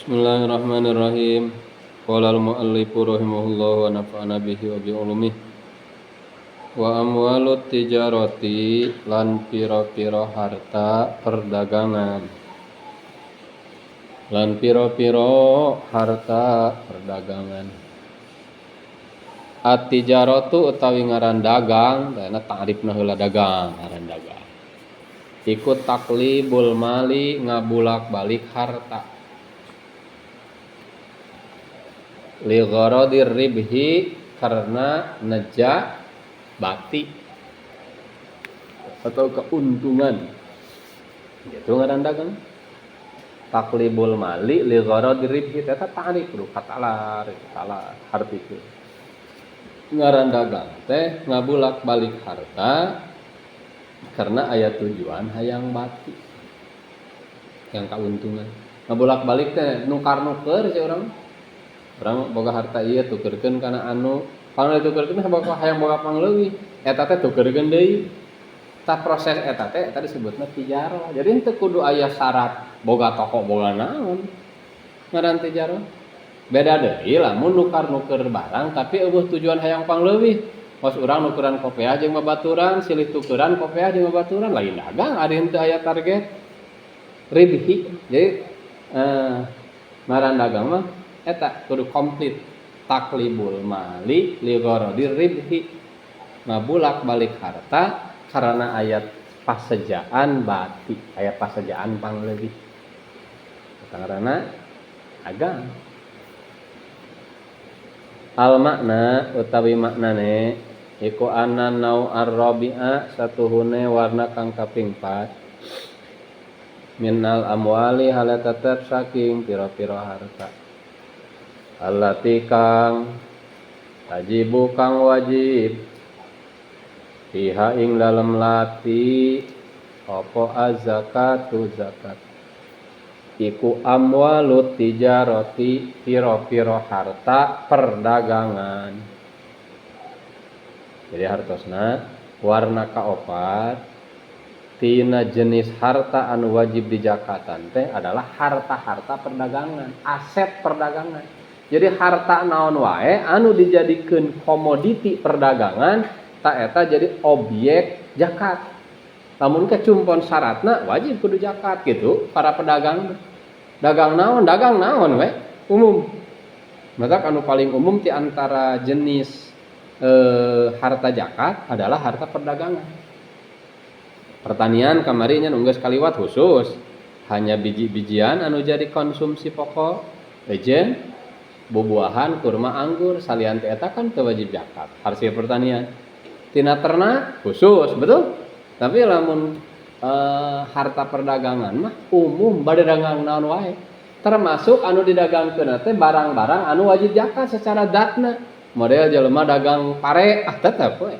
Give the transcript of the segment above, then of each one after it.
Bismillahirrahmanirrahim. Qala al-mu'allifu rahimahullah wa nafa'ana bihi wa bi ulumihi. Wa amwalut tijarati lan pira-pira harta perdagangan. Lan pira-pira harta perdagangan. At-tijaratu utawi ngaran dagang, dana ta'rifna heula dagang, ngaran dagang. Iku taklibul mali ngabulak-balik harta. Li gharadir ribhi karena neja bati atau keuntungan. Itu ngaran dagang. Taklibul mali li gharadir ribhi eta ta'rif kudu katalar hartikeun. Ngaran dagang teh ngabulak-balik harta karena aya tujuan hayang bati. Yang keuntungan. Ngabulak-balik teh nukar-nuker si urang. Urang boga harta ieu tukeurkeun kana anu, pangna ditukeurkeun boga hayang boga pangleuwih, eta teh tukeurkeun deui. Ta proses eta teh tadi disebutna tijarah. Jadi henteu kudu aya syarat boga toko boga naon. Ngaran tijarah. Beda deui lamun nukar-nuker barang tapi eueuh tujuan hayang pangleuwih. Pos urang nukeran kopiah jeung babaturan, silih tukeran kopiah jeung babaturan lain dagang, ari henteu aya target ribhi. Jadi ngaran dagang mah eta kudu komplit taklibul mali li gharadir ribhi ngabulak-balik harta karena ayat pasejaan bati, ayat pasejaan pangleuwih. Karena dagang. Al makna utawi maknane iku anan nau ar-rabi'a satuhune warna kang kaping 4 minal amwali halatatap saking pira-pira harta allati kang tajibu kang wajib fiha ing dalem lati apa az-zakatu zakat iku amwalut tijarati pira-pira harta perdagangan. Jadi hartosna warna kaopat tina jenis harta anu wajib dijakatan teh adalah harta-harta perdagangan, aset perdagangan. Jadi harta naon wae anu dijadikeun komoditi perdagangan ta eta jadi objek zakat. Lamun kecumpon syaratna wajib kudu zakat gitu para pedagang. Dagang naon we umum. Maka anu paling umum di antara jenis harta zakat adalah harta perdagangan. Pertanian kamari nya nunggeus kaliwat khusus hanya biji-bijian anu jadi konsumsi pokok, ejen buah-buahan, kurma, anggur, salian teh eta kan teu wajib zakat. Hasil pertanian. Tina ternak khusus, betul? Tapi lamun harta perdagangan mah umum bade dagang naon wae. Termasuk anu didagangkeun teh barang-barang anu wajib zakat secara datna. Model jelema dagang pare tetep we.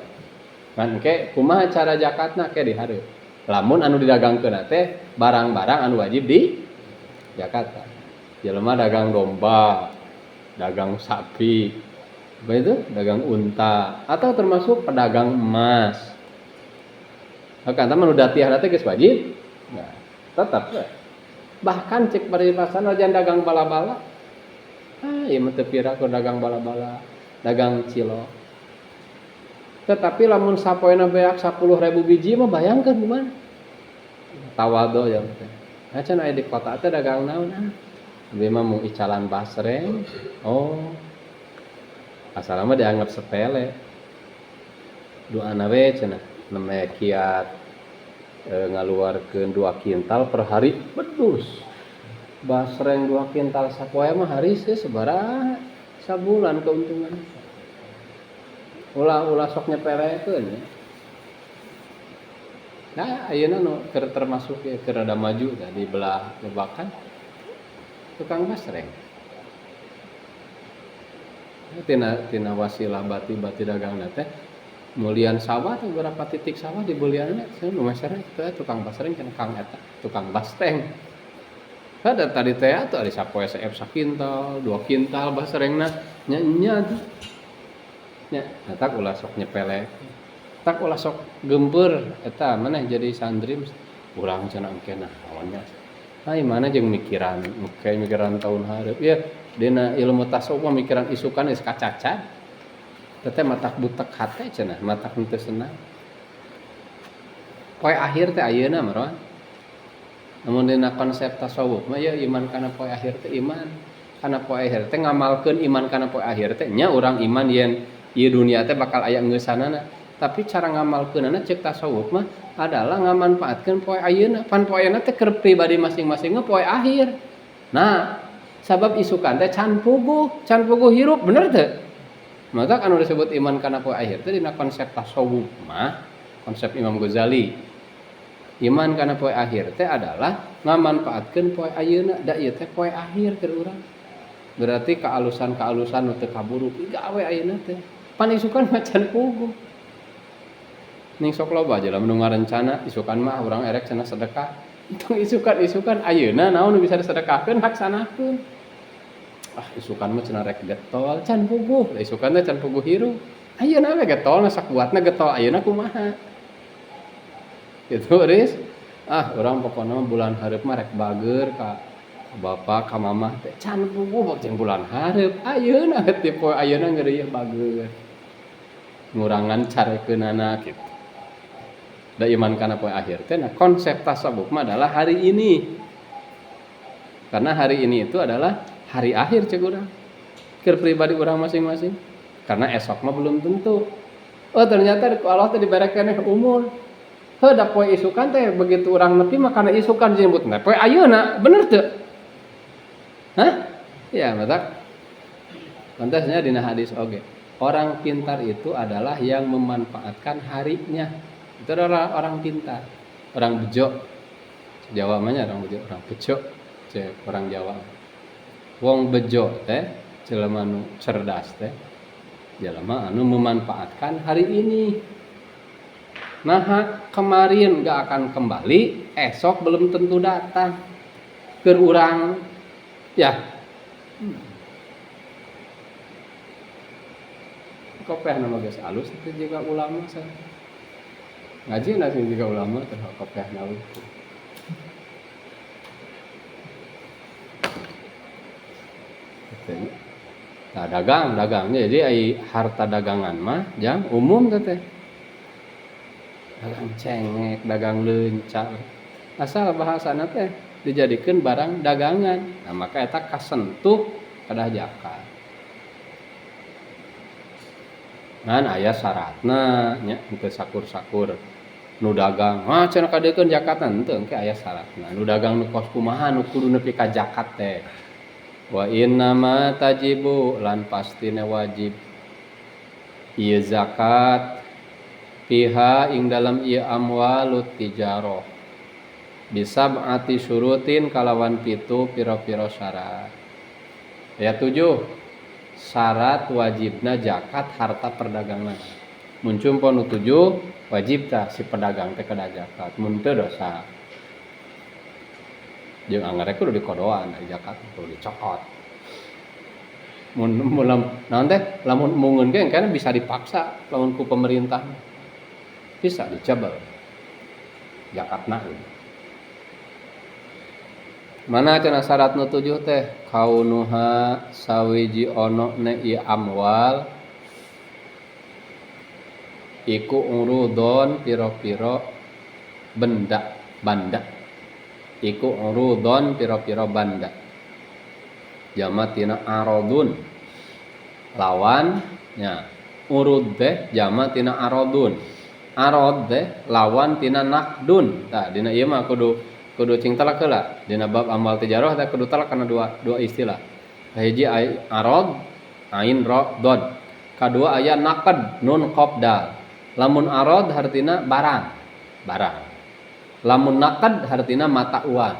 Kan engke kumaha cara zakatna ke dihareup. Lamun anu didagangkeun teh barang-barang anu wajib di zakat. Jelema dagang domba, dagang sapi, begitu, dagang unta atau termasuk pedagang emas. Kan taman udah tiara teh geus wajib. Nah, tetap we. Bahkan cek paribasan aja dagang bala-bala. Ieu mah teu pira ku dagang bala-bala, dagang cilok. Tetapi lamun sapoena beak 10.000 biji mah bayangkeun kumaha. Tawado ya teh. Acan aya di kota teh dagang naon Ieu mah mung icalan basreng. Oh. Asal mah dianggap sepele. Doana we cenah. Namanya kiat ngaluarkeun 2 kintal per hari bedus. Basreng 2 kintal sapoe mah hari sabaraha sabulan keuntungan. Ulah sok nyepelekeun ya. Nah, ayeuna nu keur termasuk ya keur rada maju di belah lebakan tukang basreng. Tina wasilah bati dagangna teh mulian sawah atau beberapa titik sawah di beliannya saya masyarakat itu tukang basreng kan kang eta tukang basteng ada tadi teh atuh ari sapoe saep sakintal 2 kintal basrengna nya nya tak ulah sok nyepele tak ulah sok gempeur eta maneh jadi santri urang cenah engke nah naonnya Ai mana jeung mikiran kayak mikiran tahun hareup ya dina ilmu tasawuf mikiran isukan geus kacacat teh matak butek hate cenah matak henteu senang poe akhir teh ayeuna mah namun dina konsep tasawuf mah ya iman kana poe akhir teh iman kana poe akhir teh ngamalkeun iman kana poe akhir teh nya urang iman yen ieu dunia teh bakal aya geussanana tapi cara ngamalkeunana ceuk tasawuf mah adalah ngamanfaatkeun poe ayeuna pan poe ayeuna teh keur pribadi masing-masing poe akhir nah sabab isukan teh can puguh hirup bener teu maka anu disebut iman kana poe akhir teh dina konsep tasawuf mah konsep Imam Ghazali iman kana poe akhir teh adalah ngamanfaatkeun poe ayeuna da ieu teh poe akhir keur urang berarti kealusan-kealusan nu teu kaburu gawe ayeuna teh pan isukan mah can puguh ning sok loba aja lamun ngarencana isukan mah urang erek cenah sedekah itu isukan ayeuna naon nu bisa disedekahkeun laksanakeun isukan mah cenah rek getol can puguh isukan teh can puguh hirup ayeuna we getol na sakuatna getol ayeuna kumaha gitu Riz urang pokona bulan hareup mah rek bager ka bapak ka mamah teh can puguh jeung bulan hareup ayeuna teh poe ayeuna ngeureuyeuh bager ngurangan carekeunana kitu da iman kana poe akhir teh nah konsep tasawuf mah adalah hari ini karena hari ini itu adalah hari akhir ceuk urang keur pribadi urang masing-masing karena esok mah belum tentu ternyata Allah teh dibere keneh umur da poe isukan teh begitu urang nepi mah kana isukan disebut poe ayeuna bener teu ya mata pantasnya dina hadis oge orang pintar itu adalah yang memanfaatkan harinya itu adalah orang pintar orang bejo Jawa mah nya orang bejo orang bejo cek orang Jawa wong bejo teh jelema nu cerdas teh jelema anu memanfaatkan hari ini nah kemarin gak akan kembali esok belum tentu datang keur urang ya kopeh nama geus alus itu juga ulama saya ngaji nasi juga ulama teh kopeh alus nah dagangnya jadi ai harta dagangan mah jang umum teh dagang cengek dagang leunca asal bahasana teh dijadikeun barang dagangan nah maka eta kasentuh kadah zakat ngan aya syaratna nya henteu sakur-sakur nu dagang cenah kadeukkeun zakatan henteu engke aya syaratna nu dagang nu kos kumaha nu kudu nepi ka zakat teh wa inna ma tajibu lan pastine wajib ieu zakat fiha ing dalam ieu amwalut tijarah bisab'ati syurutin kalawan pitu pira-pira syarat ayat 7 syarat wajibna zakat harta perdagangan muncul pon 7 wajib tah si pedagang teh kada zakat mun teu dosa jeung anggarek kudu dikodoan dari zakat kudu dicokot mun naon teh lamun mungeun ge engke bisa dipaksa lamun ku pemerintah bisa dicabel zakatna mana cenah syarat nu 7 teh kaunuha sawiji ono ne ieu amwal iku urudon pira-pira banda iku urudon pira-pira banda jama tina aradun lawan nya urud teh jama tina aradun arad teh lawan tina naqdun tah dina ieu mah kudu cing talak heula dina bab amal tijarah teh kudu talak kana dua istilah hiji arad ain ra dad kadua aya naqd nun qaf dal lamun arad hartina barang lamun naqd hartina mata uang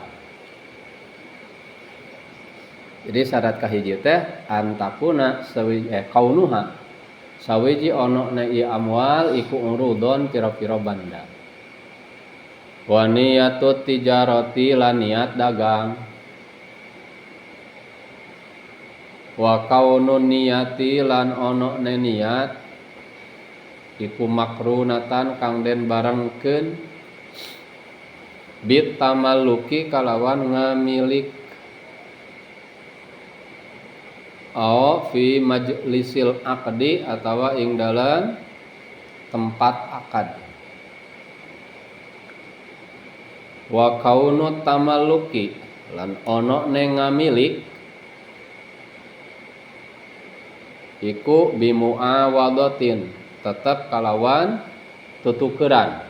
jadi syarat kahiji teh antakuna kaunuha sawiji ono na ieu amwal iku urudon pira-pira banda wa niyatut tijarati lan niat dagang wa kaunun niyati lan ono ne niat iku makrunatan kang den barengkeun bit tamaluki kalawan ngamilik fi majlisil aqdi atawa ing dalam tempat akad. Wa kaunu tamaluki lan ono neng ngamilik iku bimuawadatin tetep kalawan tutukeran.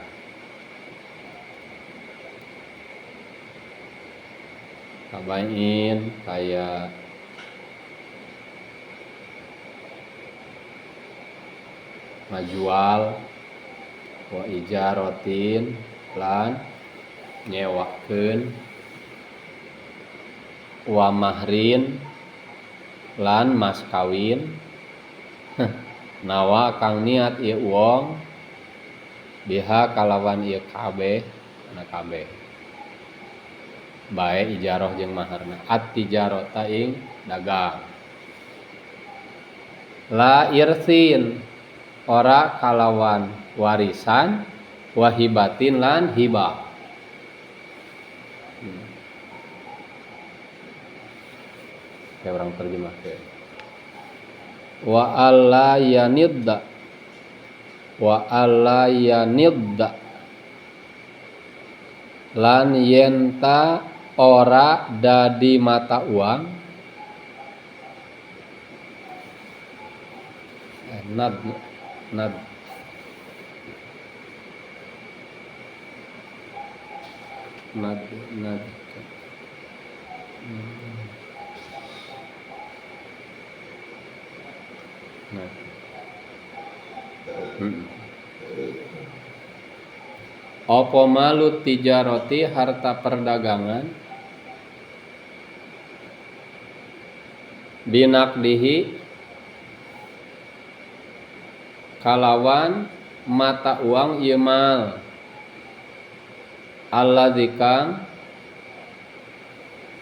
Kabain kayak majual wa ijaratin lan nyewakeun wa mahrin lan mas kawin. Nawa kang niat ieu wong biha kalawan ieu kabeh ana kabeh bae ijarah jeung maharna at-tijarata ing dagang. La irsin ora kalawan warisan wahibatin lan hibah. Kayak orang terjemah ke wa alla yanidda lan yenta ora dadi mata uang nad Apa malu tijaroti harta perdagangan binakdihi kalawan mata uang ieu mal alladzi kang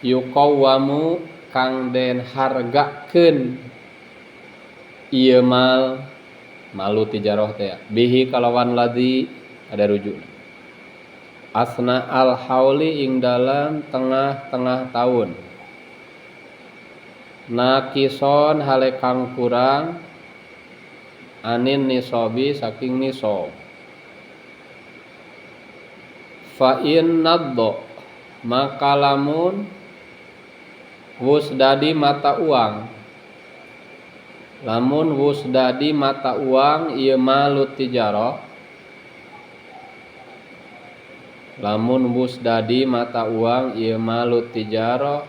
yuqawwamu kang den hargakeun ieu mal malu tijarah teh bihi kalawan ladzi ada rujuk asna al hauli ing dalam tengah-tengah tahun nakison hale kang kurang anin nisobi saking nisob fa in naddo maka lamun wus dadi mata uang ieu malu tijarah lamun wus dadi mata uang ieu malu tijarah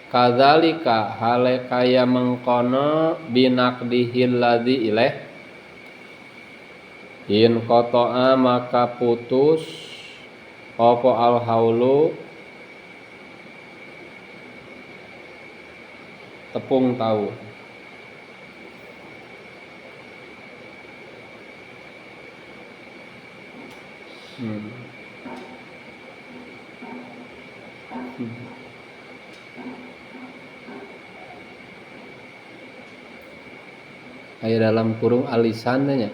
kadzalika hale kaya mengkono binakdihil ladzi ilaih in qata'a maka putus apa al haulu tepung tahu aya dalam kurung alisan nya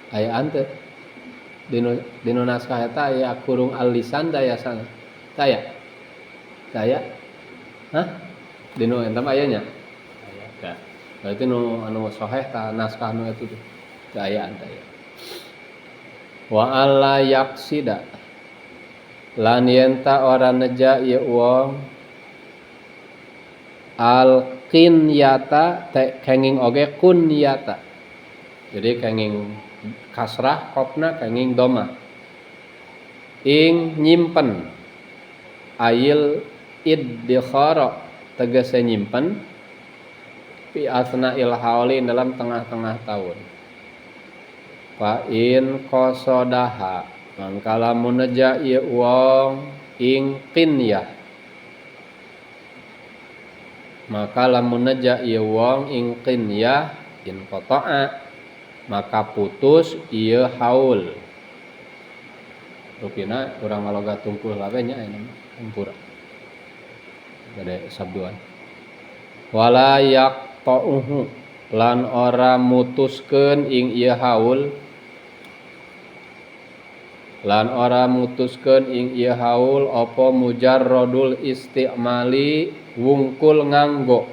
aya ante dinu naskah eta aya kurung alisan daya sana daya dinu entam aya nya aya berarti nu anu sahih ta naskah nu eta teh daya ante wa alla yaqsida lan yenta ora neja ieu wong al qinyata kenging oge kunyata jadi kenging kasrah kopna kenging doma ing nyimpen ayil iddikhara tegese nyimpen fi asna'il hauli dalam tengah-tengah tahun fa in qasadaha mangka lamun neja ieu wong ing qinyah maka lamun neja ieu wong ing qinyah in qata'a maka putus ieu haul rupina urang maloga tungkul lawe nya aya hampura gade sabduan wala yaqta'uhu lan ora mutuskeun ing ieu haul lan ora mutuskeun ing ieu haul apa mujarrodul istimali wungkul nganggo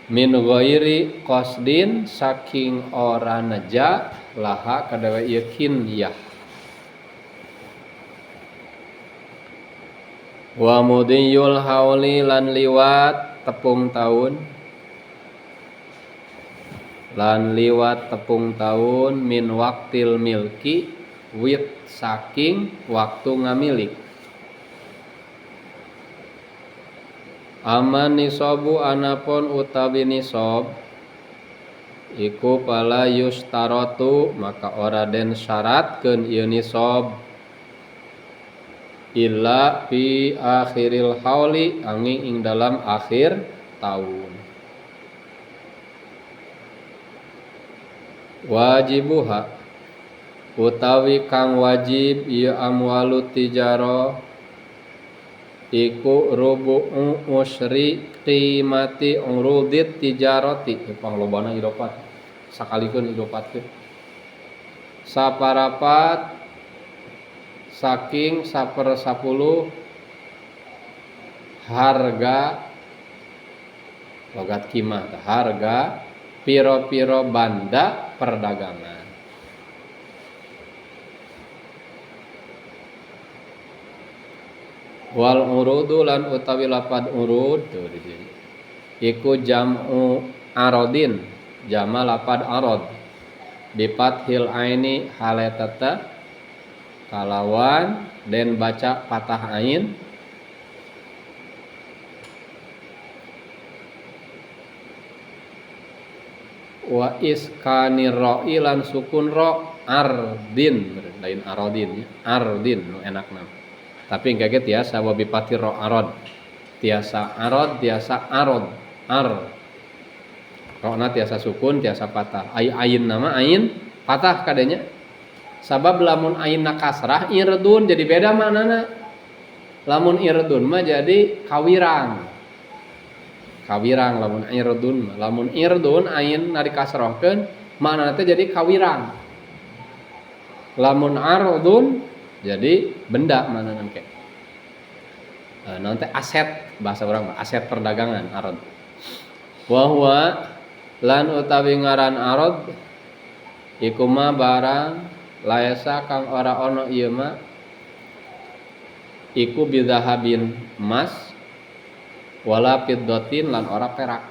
min ghairi qasdin saking ora neja laha kadawa ieu kinyah wa mudiyul hauli lan liwat tepung tahun min waktil milki wit saking waktu ngamilik aman nisobu anapun utawi nisob iku pala yustarotu maka ora den syaratkeun ieu nisob illa fi akhiril hauli angin ing dalam akhir tahun wajibuha utawi kang wajib ieu amwalu tijaro iku rubu'u musyri qimati urudit tijarati panglobana idopat sakalikeun idopatkeun saparapat saking 1/10 harga logat kimah harga piro-piro banda perdagangan wal urudu lan utawi lapad urud tuh di sini iku jam'u arodin jama lapad arod bipathil aini haletata kalawan den baca patah ain wa iskanir ra'i lan sukun ra ardin lain arodin ya ardin nu enakna tapi engke tiasa wa bipathir ra arod tiasa arod tiasa arod ar rona tiasa sukun tiasa patah ain nama ain patah kadenya sabab lamun ainna kasrah irdun jadi beda maknana lamun irdun mah jadi kawirang lamun irdun ain na dikasrahkeun maknana teh jadi kawirang lamun ardun jadi benda maknana ke nanti aset bahasa orang aset perdagangan arad wa huwa lan utawi ngaran arad iku mah barang laisa kang ora ono ieu mah iku bidahabin emas wala fiddatin lan ora perak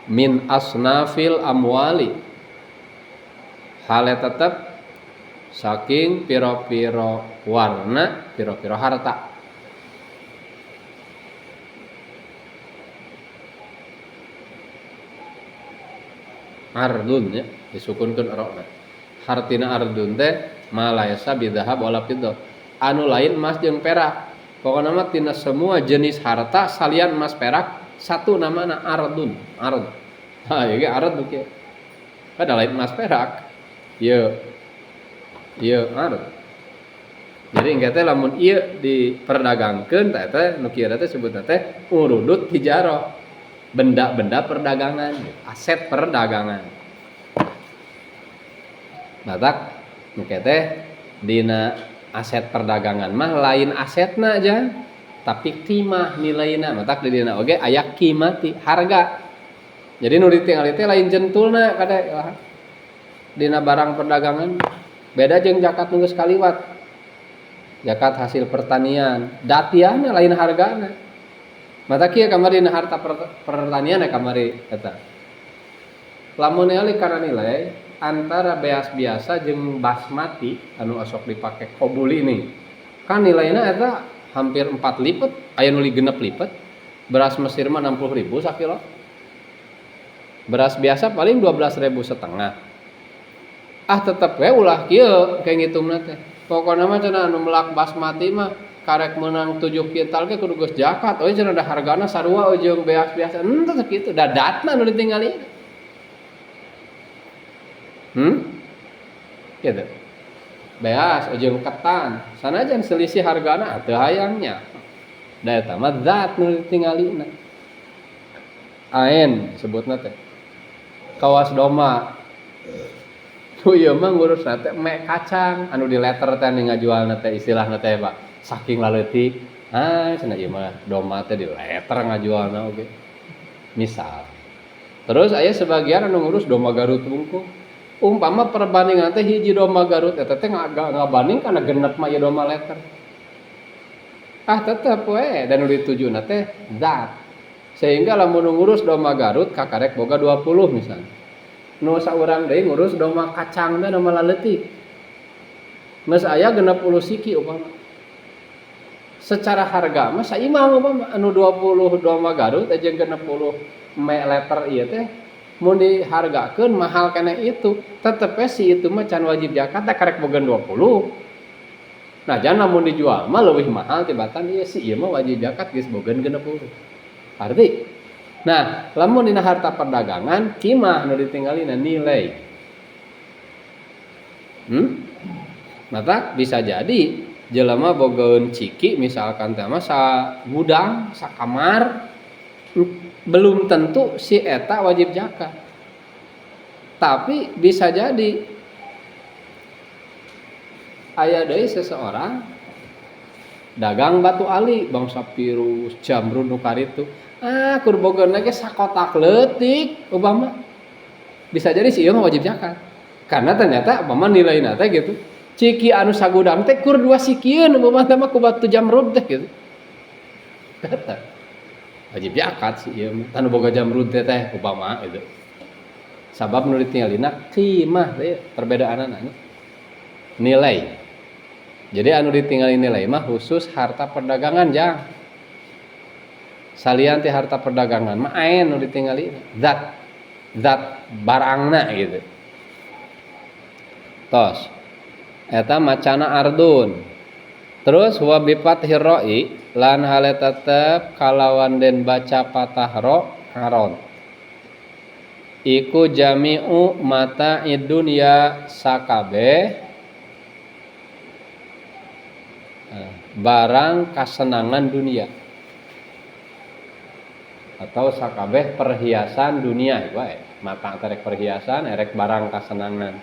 min asnafil amwali hale tetep saking piro-piro warna piro-piro harta ardun ya disukunkeun ra'na hartina ardun teh malaysa bidahab wala fiddah anu lain emas jeung perak pokona mah tina semua jenis harta salian emas perak satu namana ardun ard ha ieu ge ard kieu kada lain emas perak ieu ard jadi engke teh lamun ieu diperdagangkeun teh nu kieu teh sebutna teh urudut tijarah benda-benda perdagangan, aset perdagangan. Batak engke teh dina aset perdagangan mah lain asetna aja, tapi qimah nilaina. Batak di dina oge aya qimati, harga. Jadi nu ditingali teh lain jentulna kada dina barang perdagangan. Beda jeung zakat nu geus kaliwat. Zakat hasil pertanian, datiana lain hargana. Mata kieu kamari na harta pertanian kamari eta. Lamun ningali kana nilai antara beas biasa jeung basmati anu asok dipake kobuli ini. Kan nilaina eta hampir 4 lipat, aya nu 6 lipat. Beras Mesir mah 60.000 sakilo. Beras biasa paling 12.500. Tetep we ulah kieu kayak ngitungna teh. Pokona mah cenah anu melak basmati mah karek menang 7 kintal ke kudu geus zakat euy cenah da hargana sarua jeung beas biasa henteu sakitu dadatna nu ditingali gitu beas jeung ketan sanajan selisih hargana teu hayangnya da eta mah zat nu ditingalina ain sebutna teh kawas doma. Ieu mah ngurus teh mek kacang anu di letter teh ngajualna teh istilahna teh Pak. Saking laleutik, cenah ieu mah doma teh di letter ngajualna oge. Misal. Terus aya sebagian anu ngurus doma Garut bungkul. Umpama perbandingan teh hiji doma Garut eta teh ngabanding kana genep mah ieu doma letter. Tetep we dan nu ditujuna teh zat. Sehingga lamun ngurus doma Garut kakarek boga 20 misalnya. Nu saurang deui ngurus doma kacang teh doma laleutik. Geus aya 60 siki upama. Secara harga mah saimah upama anu 20 doma Garut jeung 60 me letter ieu teh mun dihargakeun mahal keneh itu, tetep we si itu mah can wajib zakat teh karek bogan 20. Nah, jangan lamun dijual mah leuwih mahal tibatan ieu si ieu mah wajib zakat geus bogan 60. Arti nah, lamun dina harta perdagangan, kimah nu ditinggalina nilai. Mata bisa jadi jelema bogaeun ciki misalkan teh mah sa gudang, sa kamar, belum tentu si eta wajib zakat. Tapi bisa jadi aya deui seseorang dagang batu ali, bangsa pirus, jamrud nu karitu. Kur bogeuna ge sakotak leutik umpama. Bisa jadi si ieu mah wajib zakat. Karena ternyata umpama nilaina teh gitu. Ciki anu sagudang teh kur 2 sikieun umpama teh mah ku batu jamrud teh gitu. Eta wajib zakat si ieu mah. Tanu boga jamrud teh umpama gitu. Sabab nu ditinggalina qimah teh perbedaanana nilai. Jadi anu ditinggalin nilai mah khusus harta perdagangan jang. Salian ti harta perdagangan mah ain nu ditinggali zat barangna gitu. Tos eta macana ardun. Terus wa bi fathir ra'i lan hale tetep kalawan den baca patah ra arad. Iku jami'u mata idunya sakabeh barang kasenangan dunia atau sakabeh perhiasan dunia wae maka erek perhiasan erek barang kasenangan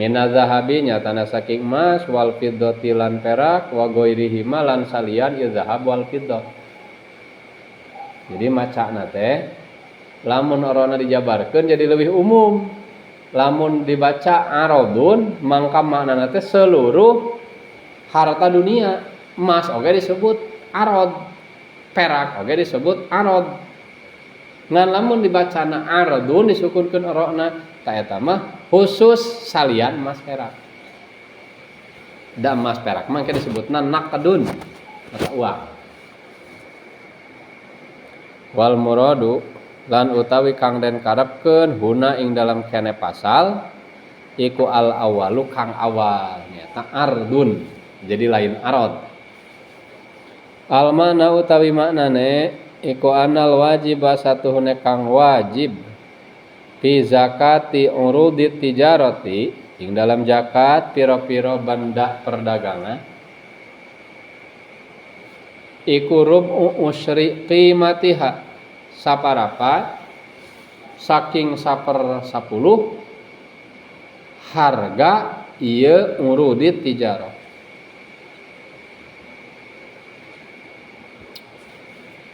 mina zahabi nyatana saking emas wal fiddati lan perak wa ghairihi lan salian ieu zahab wal fiddah. Jadi macana teh lamun orana dijabarkeun jadi lebih umum. Lamun dibaca aradun mangka maknana teh seluruh harta dunia. Emas oge disebut arad, perak oge disebut arad. Ngan lamun dibacana aradun disukunkeun orana ta eta mah khusus salian emas perak. Da emas perak mah disebutna naqdun mata uang. Wal muradu lan utawi kang den karepkeun huna ing dalam kene pasal iku al awalu kang awal nyata ardun jadi lain arad. Al mana utawi maknane iku anal wajib satuhune kang wajib fi zakati urudit tijarati ing dalam zakat pira-pira benda perdagangan iku rubu usri qimatiha saparapat saking 1/10 harga ieu urudit tijarah.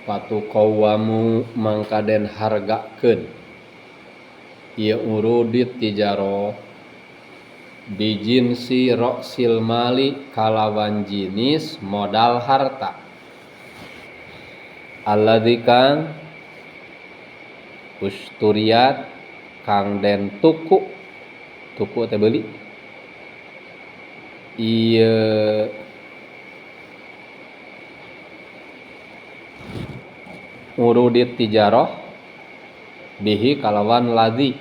Patu qawamu mangka den hargakeun ieu urudit tijarah bijinsi roksil mali kalawan jinis modal harta alladzi kang usturiat kang den tuku teh beuli ieu urudit tijarah bihi kalawan ladzi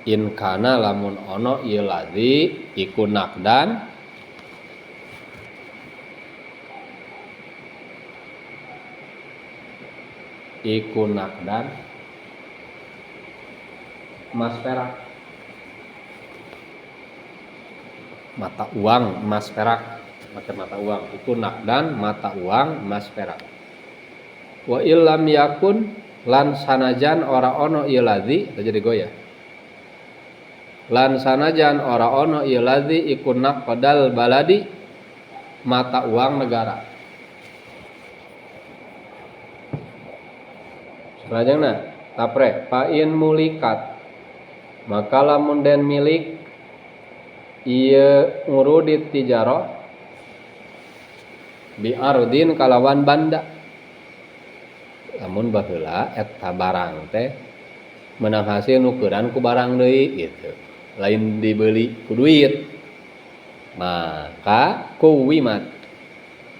in kana lamun ono ieu ladzi iku nakdan emas perak mata uang emas perak pakai mata uang itu nakdan mata uang emas perak. Wa illam yakun lan sanajan ora ono ieu ladzi jadi goyah. Lan sanajan ora ono ieu ladzi iku naqdal baladi mata uang negara. Selanjutnya tapre pain mulikat maka lamun den milik ieu ngurudit tijarah bi ardin kalawan banda. Lamun baheula eta barang teh menang hasil nukeran ku barang deui gitu. Lain dibeli ku duit. Maka kuwimat.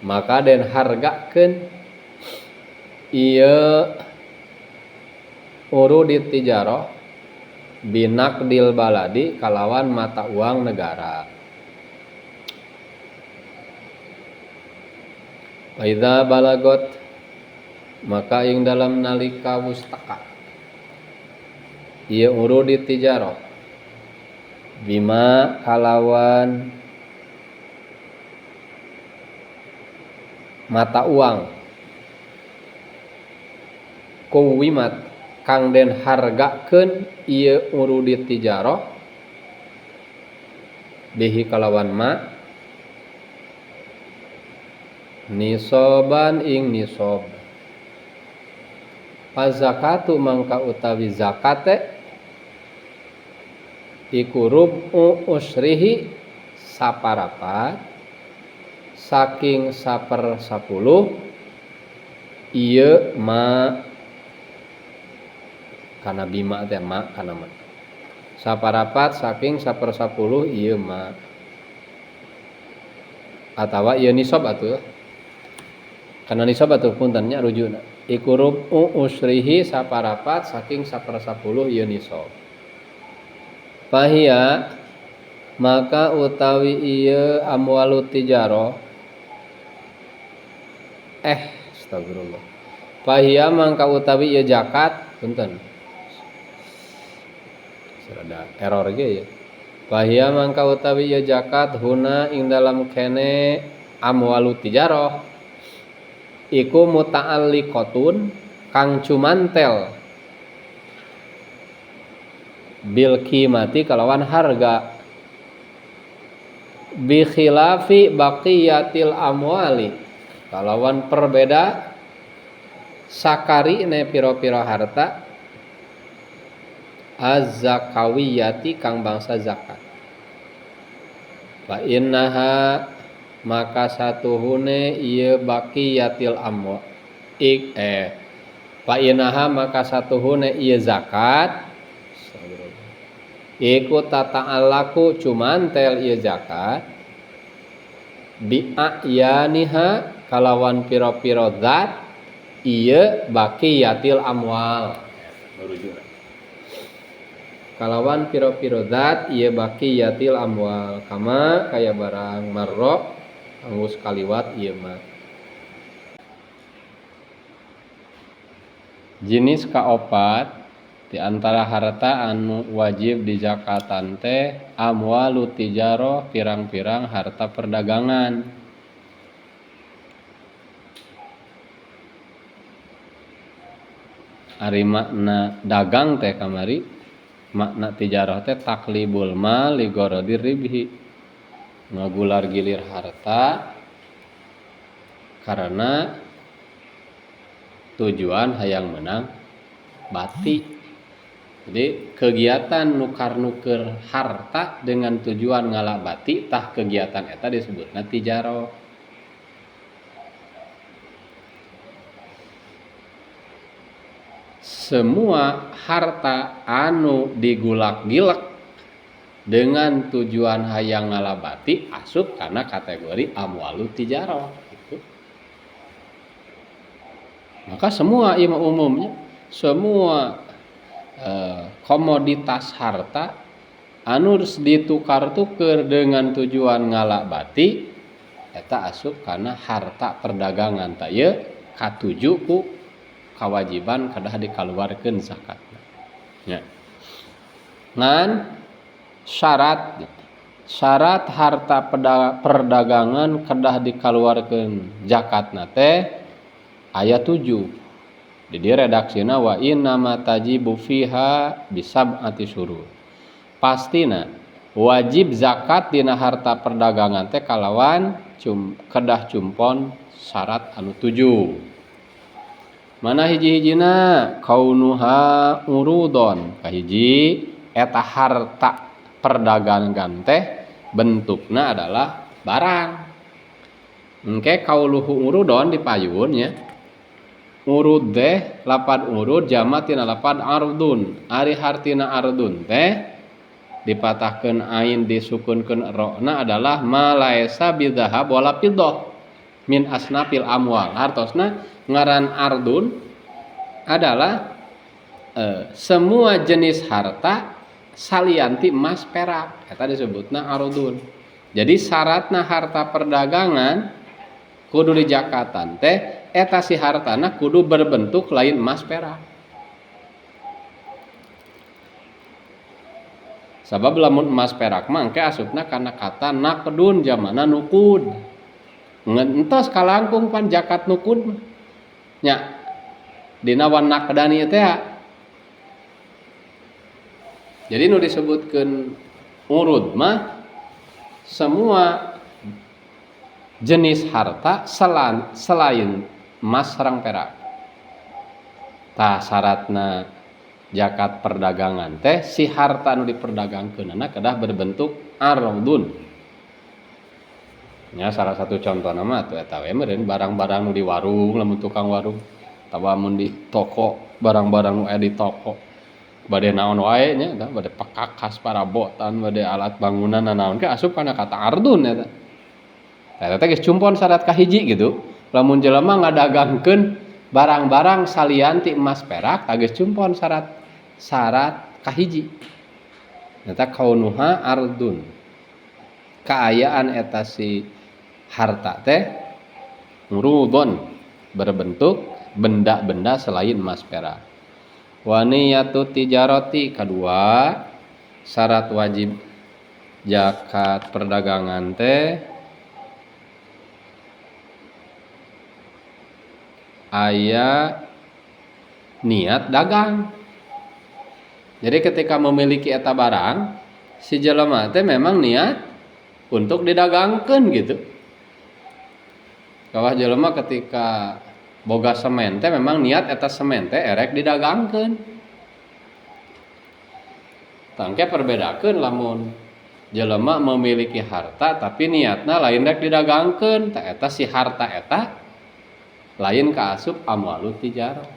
Maka den hargakeun ieu urudit tijarah binaqdil baladi kalawan mata uang negara. Faidza balagot maka ing dalam nalika wustaka ieu urudit tijarah bima kalawan mata uang kuwimat kang den hargakeun ieu urudit tijarah bihi kalawan ma nisoban ing nisob. Pazakatu mangka utawi zakate iku rubu usrihi saparapat saking 1/10 ieu ma kana bima teh ma kana ma saparapat saking 1/10 ieu ma atawa ieu nisab atuh kana nisab atuh punten nya rujuna iku rubu usrihi saparapat saking 1/10 ieu nisab. Fahia maka utawi ieu amwalut tijarah astagfirullah. Fahia mangka utawi ieu zakat punten. Serada error ge ya. Fahia mangka utawi ieu zakat huna ing dalam kene amwalut tijarah iku muta'alliqatun kang cumantel bil qimati kalawan harga bi khilafi baqiyatil amwali kalawan perbeda sakarine pira-pira harta az-zakawiyati kang bangsa zakat. Fa innaha maka satuhune ieu baqiyatil amwal fa innaha maka satuhune ieu zakat iku tata'allaku cumantel ieu zakat bi ayaniha kalawan pira-pira zat ieu baqiyatil amwal merujuna kalawan pira-pira zat ieu baqiyatil amwal kama kaya barang marra angus kaliwat ieu mah. Jenis kaopat di antara harta anu wajib di zakatan teh amwalut tijarah pirang-pirang harta perdagangan. Ari makna dagang teh kamari makna tijarah teh taklibul mal li gharadir ribhi ngagular gilir harta karena tujuan hayang menang bati. Jadi kegiatan nukar-nuker harta dengan tujuan ngalak bati tah kegiatan eta disebutna tijarah. Semua harta anu digulak-gilek dengan tujuan hayang ngalabati asup karena kategori amwalut tijarah gitu. Maka semua imam umumnya semua komoditas harta anu ditukar-tukar dengan tujuan ngalabati eta asup karena harta perdagangan teh ye katuju ku kawajiban kadah dikaluarkeun zakatna. Ya. Ngan syarat syarat harta perdagangan kedah dikaluarkeun zakatna teh aya 7. Jadi redaksina wa inna ma tajibu fiha bisab'ati syurut. Pastina wajib zakat dina harta perdagangan teh kalawan kedah cumpon syarat anu 7. Mana hiji-hijina kaunuha urudon, kahiji eta harta perdagangan teh bentukna adalah barang. Engke kauluhu urudon dipayun ya. Urud teh lapad urud jama tina lapad ardun. Ari hartina ardun teh dipatahkeun ain disukunkeun rona adalah malaesa bidhahab wala fiddah min asnafil amwal. Hartosna ngaran ardun adalah semua jenis harta salianti emas perak, eta disebutna ardun. Jadi syaratna harta perdagangan kudu di zakatan teh eta si hartana kudu berbentuk lain emas perak. Sabab lamun emas perak mah engke asupna kana kata naqdun jamana nukud. Ngentos kalangkung pan zakat nukud nya dina wan naqdani teh. Jadi nu disebutkeun urud mah semua jenis harta selain emas sareng perak. Tah syaratna zakat perdagangan teh si harta nu diperdagangkeunna kedah berbentuk ardun. Ya salah satu contoh nama tuh eta we meureun barang-barang nu di warung lamun tukang warung. Tawa mun di toko barang-barang nu aya di toko. Bade naon wae nya tah bade pakakas parabotan bade alat bangunan naon ke asup kana kata ardun eta. Eta teh geus cumpon syarat kahiji gitu. Lamun jelema ngadagangkeun barang-barang salianti emas perak tah geus cumpon syarat kahiji. Eta kaunuha ardun. Kaayaan eta si harta teh murudon berbentuk benda-benda selain emas perak. Wa niyatu tijarati kedua syarat wajib zakat perdagangan teh aya niat dagang. Jadi ketika memiliki eta barang si jelema teh memang niat untuk didagangkeun gitu. Kawah jelema ketika boga semen teh memang niat eta semen teh erek didagangkeun. Tangke perbedakeun lamun jelema memiliki harta tapi niatna lain rek didagangkeun, tah eta si harta eta lain kaasup amwalut tijarah.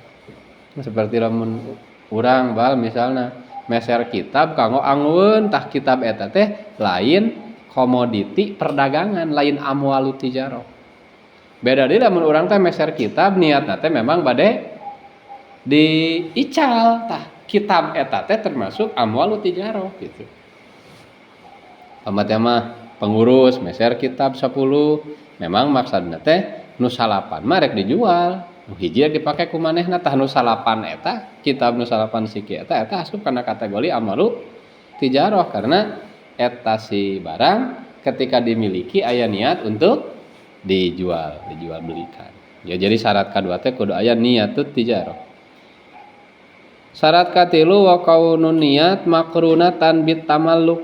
Seperti lamun urang bal misalna meser kitab kanggo anggeun tah kitab eta teh lain komoditi perdagangan, lain amwalut tijarah. Beda deui lamun urang teh meser kitab niatna teh memang bade diical, tah kitab eta teh termasuk amwalut tijarah gitu. Amat mah pengurus meser kitab 10 memang maksudna teh nu salapan mah rek dijual, nu hiji dipake ku manehna tah nu salapan eta kitab nu salapan siki eta asup kana kategori amwalut tijarah karena eta si barang ketika dimiliki aya niat untuk dijual belikan. Ya jadi syarat kadua teh kudu aya niatut tijarah. Syarat katilu wa kaunun niat makrunatan bit tamalluk.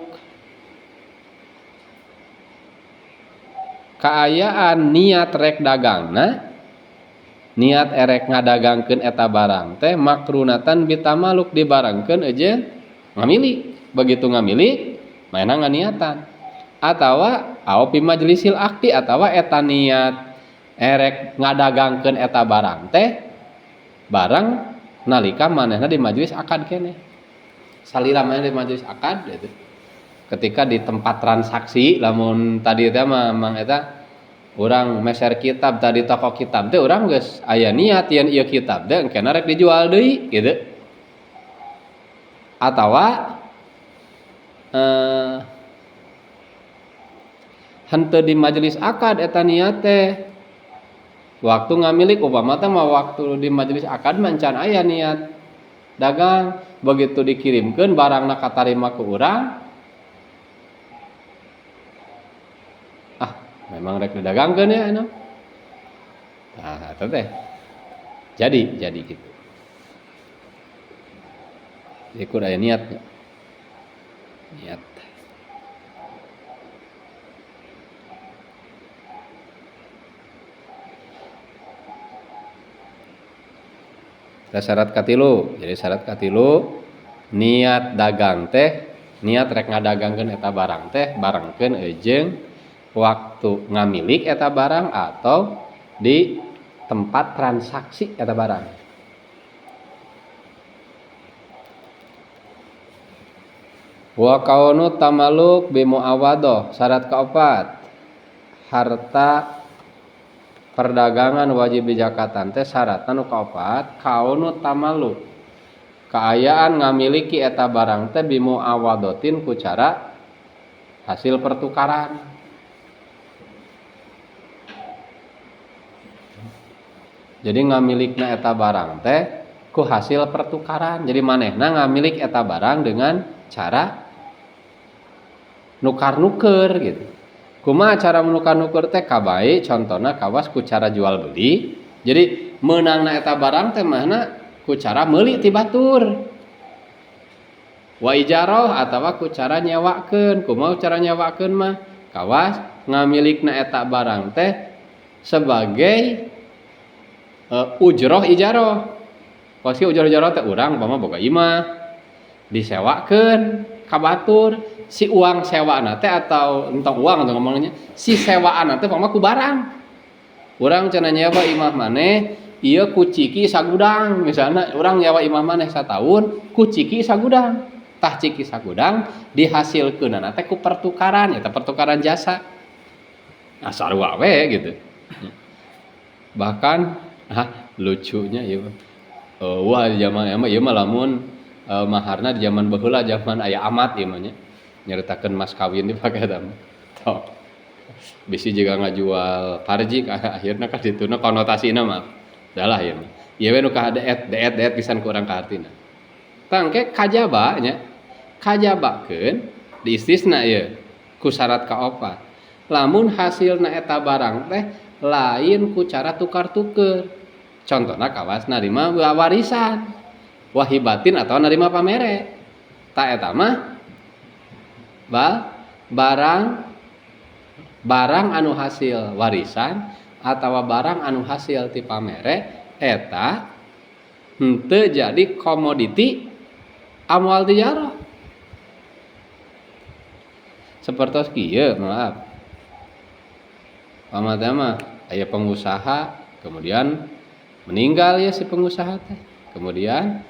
Kaayaan niat rek dagangna, niat erek ngadagangkeun eta barang teh makrunatan bit tamalluk dibarengkeun eueuh ngamilik. Begitu ngamilik maena nganiatan. Atawa aopi majlisil akdi atawa eta niat erek ngadagangkeun eta barang teh barang nalika manehna di majelis akad keneh. Salila manehna di majelis akad gitu. Ketika di tempat transaksi lamun tadi teh mang eta urang meser kitab tadi toko kitab teh urang geus aya niat yen ieu kitab teh engkena rek dijual deui gitu. Atawa henteu di majelis akad eta niat teh waktu ngamilik upama teh mah waktu di majelis akad mancan aya niat dagang begitu dikirimkeun barangna katarima ku urang memang rek didagangkeun ya anu. Nah, eta teh. Jadi gitu. Jadi kudu aya niatnya. Niat. Syarat katilu. Jadi syarat katilu niat dagang teh, niat rek ngadagangkeun eta barang teh barengkeun jeung waktu ngamilik eta barang atau di tempat transaksi eta barang. Wa kaunu tamaluk bi muawadoh. Syarat kaopat, harta perdagangan wajib dijakatan teh syaratna nu kaopat kaunu tamaluk, kaayaan ngamiliki eta barang teh bi muawadotin ku cara hasil pertukaran. Jadi ngamilikna eta barang teh ku hasil pertukaran. Jadi manehna ngamilik eta barang dengan cara nukar-nuker gitu. Kumaha cara menukar-nuker teh kabae contona kawas ku cara jual beli. Jadi meunangna eta barang teh mahna ku cara meuli ti batur. Wa ijarah atawa ku cara nyewakeun. Kumaha cara nyewakeun mah kawas ngamilikna eta barang teh sebagai ujroh ijarah. Pasti ujroh ijarah teh urang umpama boga imah disewakeun ka batur. Si uang sewaan teh atau entong uang atau ngomongnya si sewaan teh pamah ku barang. Urang cenah nyewa imah maneh ieu ku ciki sagudang, misalna urang nyewa imah maneh sataun ku ciki sagudang. Tah ciki sagudang dihasilkeunana teh ku pertukaran, eta pertukaran jasa. Nah sarua we gitu. Bahkan lucunya ieu wah di zaman ieu mah lamun maharna di zaman baheula zaman aya amat ieu mah nya. Nyeritakan mas kawin dipake eta. Toh. Bisi juga ngajual parji akhirna ka dituna konotasina mah. Dalah ieu mah. Ieu we nu ka deet pisan ku urang kahartina. Tangke kajaba nya. Kajabakeun di istisna ieu ku syarat kaopat. Lamun hasilna eta barang teh lain ku cara tukar-tuker. Contona kawas narima warisan. Wahibatin atau narima pamere. Ta eta mah barang anu hasil warisan atawa barang anu hasil ti pamere eta henteu jadi komoditi amwal tijarah. Sapertos kieu maaf. Pamatama aya pengusaha kemudian meninggal ya si pengusaha teh. Kemudian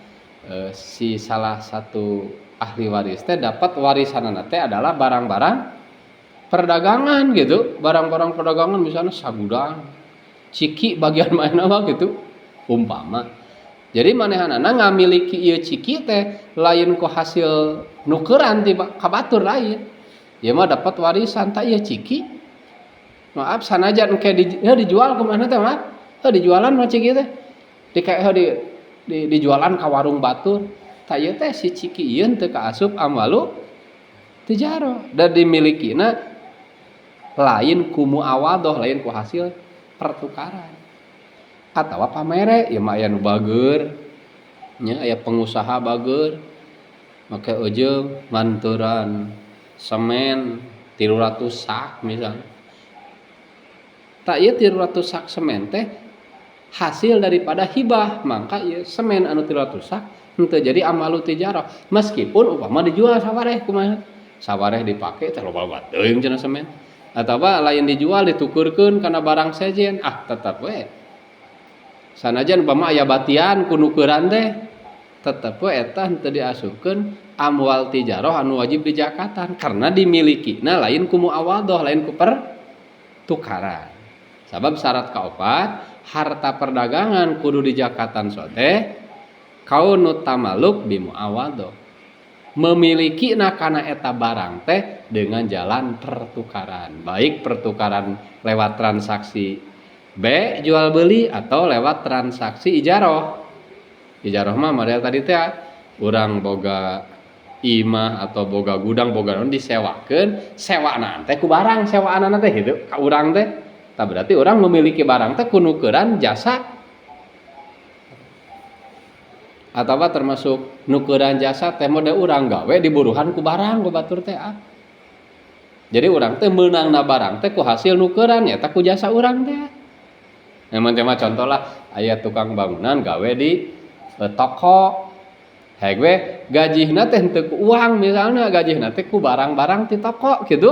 si salah satu ahli waris teh dapat warisanana teh adalah barang-barang perdagangan gitu, barang-barang perdagangan misalnya sagudang, ciki bagian mana mah gitu umpama. Jadi manehanana ngamiliki ieu ciki teh lain ku hasil nukeran ti ka batur lain. Ieu mah dapat warisan tah ieu ciki. Maaf sanajan engke dijual ke mana teh maaf? Dijualan mah ciki teh. Dijualan ka warung batur. Ta ieu teh si ciki ieu teu kaasup amwalu tijarah dan dimilikina lain ku muawadoh, lain ku hasil pertukaran. Atawa pamere ieu mah aya nu bageur nya aya pengusaha bageur make eujeung manturan semen 300 sak misalnya. Ta ieu 300 sak semen teh hasil daripada hibah, mangka ieu semen anu 300 sak henteu jadi amalu tijarah meskipun upama dijual sawareh kumaha sawareh dipake teh loba teuing cenah semen atawa lain dijual ditukurkeun kana barang sejen tetep we sanajan upama aya batian ku nukeurang teh tetep we eta henteu diasupkeun amwal tijarah anu wajib dijakatan karena dimilikina lain ku muawadoh, lain ku pertukaran. Sabab syarat kaopat harta perdagangan kudu dijakatan sote kaunu tamaluk bi muawadoh, memiliki kana eta barang teh dengan jalan pertukaran, baik pertukaran lewat transaksi B jual beli atau lewat transaksi ijarah. Ijarah mah model tadi teh urang boga imah atau boga gudang boga naon disewakeun, sewaan teh ku barang sewaanana teh gitu ka urang teh. Tah berarti orang memiliki barang teh ku nukeran jasa atawa termasuk nukeran jasa teh mode urang gawe diburuhan ku barang ku batur teh. Jadi urang teh meunangna barang teh ku hasil nukeran nya teh ku jasa urang teh. Mah contoh lah aya tukang bangunan gawe di toko. Hek we gajihna teh henteu ku uang misalnya gajihna teh ku barang-barang ti toko gitu.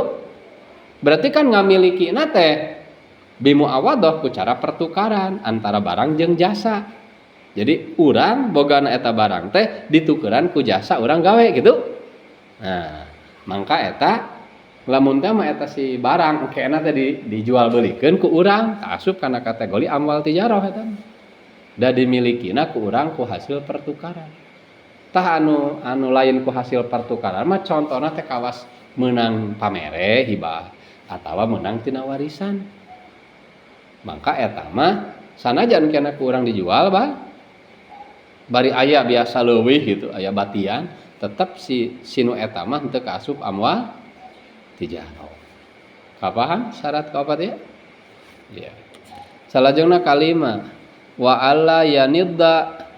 Berarti kan ngamilikina teh bimuawadah ku cara pertukaran antara barang jeung jasa. Jadi urang bogana eta barang teh ditukeran ku jasa urang gawe gitu. Nah, mangka eta lamun teh mah eta si barang engkena teh dijual beulikeun ku urang, asup kana kategori amwal tijarah eta. Da dimilikina ku urang ku hasil pertukaran. Tah anu lain ku hasil pertukaran mah contona teh kawas meunang pamere hibah atawa meunang tina warisan. Maka eta mah sanajan kena ku urang dijual bari aya biasa leuwih gitu, aya batian, tetep si sinu eta mah henteu kaasup amwal tijarah. Kapaham syarat kaopat ya? Ya. Salajengna kalima wa alla yanidda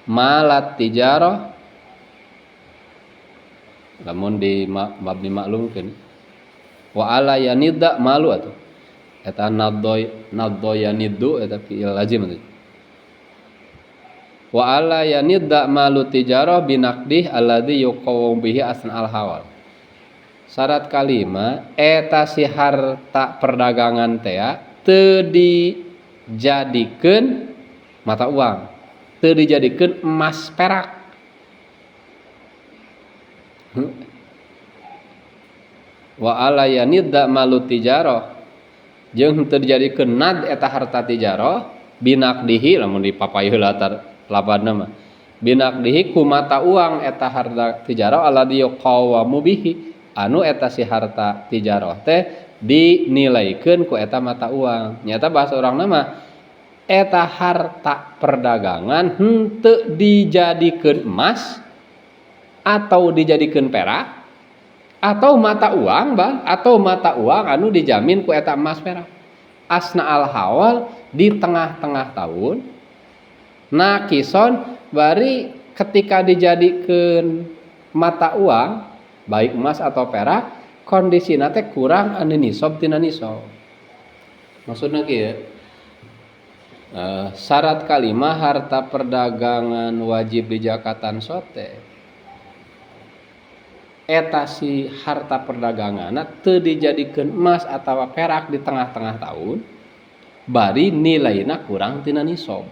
malat tijarah lamun di bab dimaklumkeun wa alla yanidda malu atuh eta naddo yaniddu eta fi'il lazim atuh wa alla yanidda malu tijarah binaqdih alladzi yuqawwam bihi asn al hawal. Syarat kalima eta si harta perdagangan teh teu dijadikeun mata uang, teu dijadikeun emas perak. Wa ala yanidda malu tijarah jeung teu dijadikeun nad eta harta tijarah binaqdihi lamun dipapayeuh latar labadna mah binaqdihi ku mata uang eta harta tijarah alladzi yuqawamu bihi anu eta si harta tijarah teh dinilaikeun ku eta mata uang. Nyata bahasa urang mah eta harta perdagangan henteu dijadikeun emas atau dijadikeun perak atau mata uang atau mata uang anu dijamin ku eta emas perak. Asna al hawal di tengah-tengah tahun nakison bari ketika dijadikeun mata uang baik emas atau perak kondisina teh kurang anu nisab tina nisab. Maksudna kieu syarat kalima harta perdagangan wajib dijakatan sote eta si harta perdaganganna teu dijadikeun emas atawa perak di tengah-tengah tahun bari nilaina kurang tina nisab.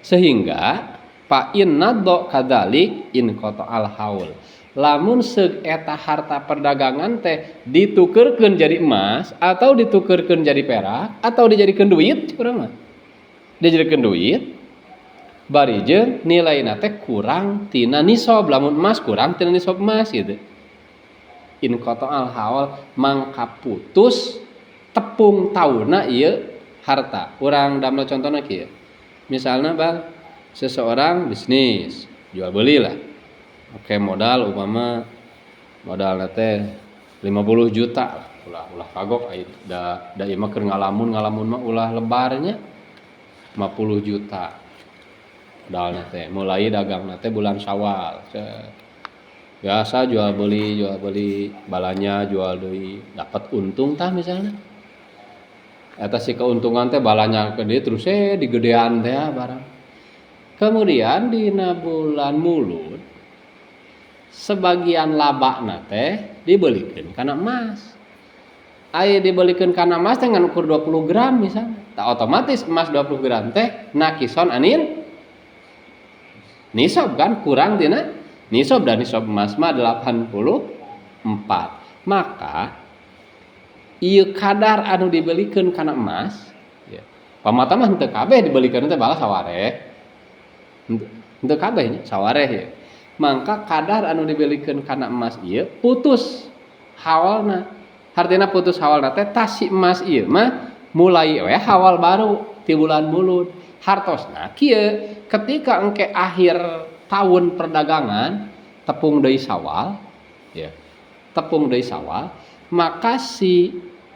Sehingga fa in naddo kadzalik in qata al haul lamun seug eta harta perdagangan teh ditukeurkeun jadi emas atau ditukeurkeun jadi perak atau dijadikeun duit kurang mah dijadikeun duit bari jeung nilaina teh kurang tina nisab lamun emas kurang tina nisab emas gitu. In qata al haul mangka putus tepung tauna ieu harta. Urang damel contona kieu. Misalna seseorang bisnis jual beli lah. Oke modal umpama modalna teh 50 juta lah. Ulah kagok da ieu mah keur ngalamun mah ulah lebarnya 50 juta. Modalna teh mulai dagangna teh bulan Syawal. Biasa jual beli balanya jual deui dapat untung tah misalnya. Eta si keuntungan teh balanya gede terus digedean teh barang. Kemudian dina bulan Mulud sebagian labana teh dibelikeun kana emas. Aya dibelikeun kana emas teh ngan ukur 20 gram misalnya. Tak otomatis emas 20 gram teh nakison anin nisab kan kurang tina nisab dan nisab emas mah 84. Maka ieu kadar anu dibelikeun kana emas ya. Pamata mah henteu kabeh dibelikeun teh balas sawareh. Henteu kabeh nya sawareh ya. Mangka kadar anu dibelikeun kana emas ieu putus hawalna. Hartina putus hawalna teh tasi emas ieu mah mulai we hawal baru ti bulan Mulud. Hartosna kieu ketika engke akhir tahun perdagangan tepung deui Sawal ya. Tepung deui Sawal, maka si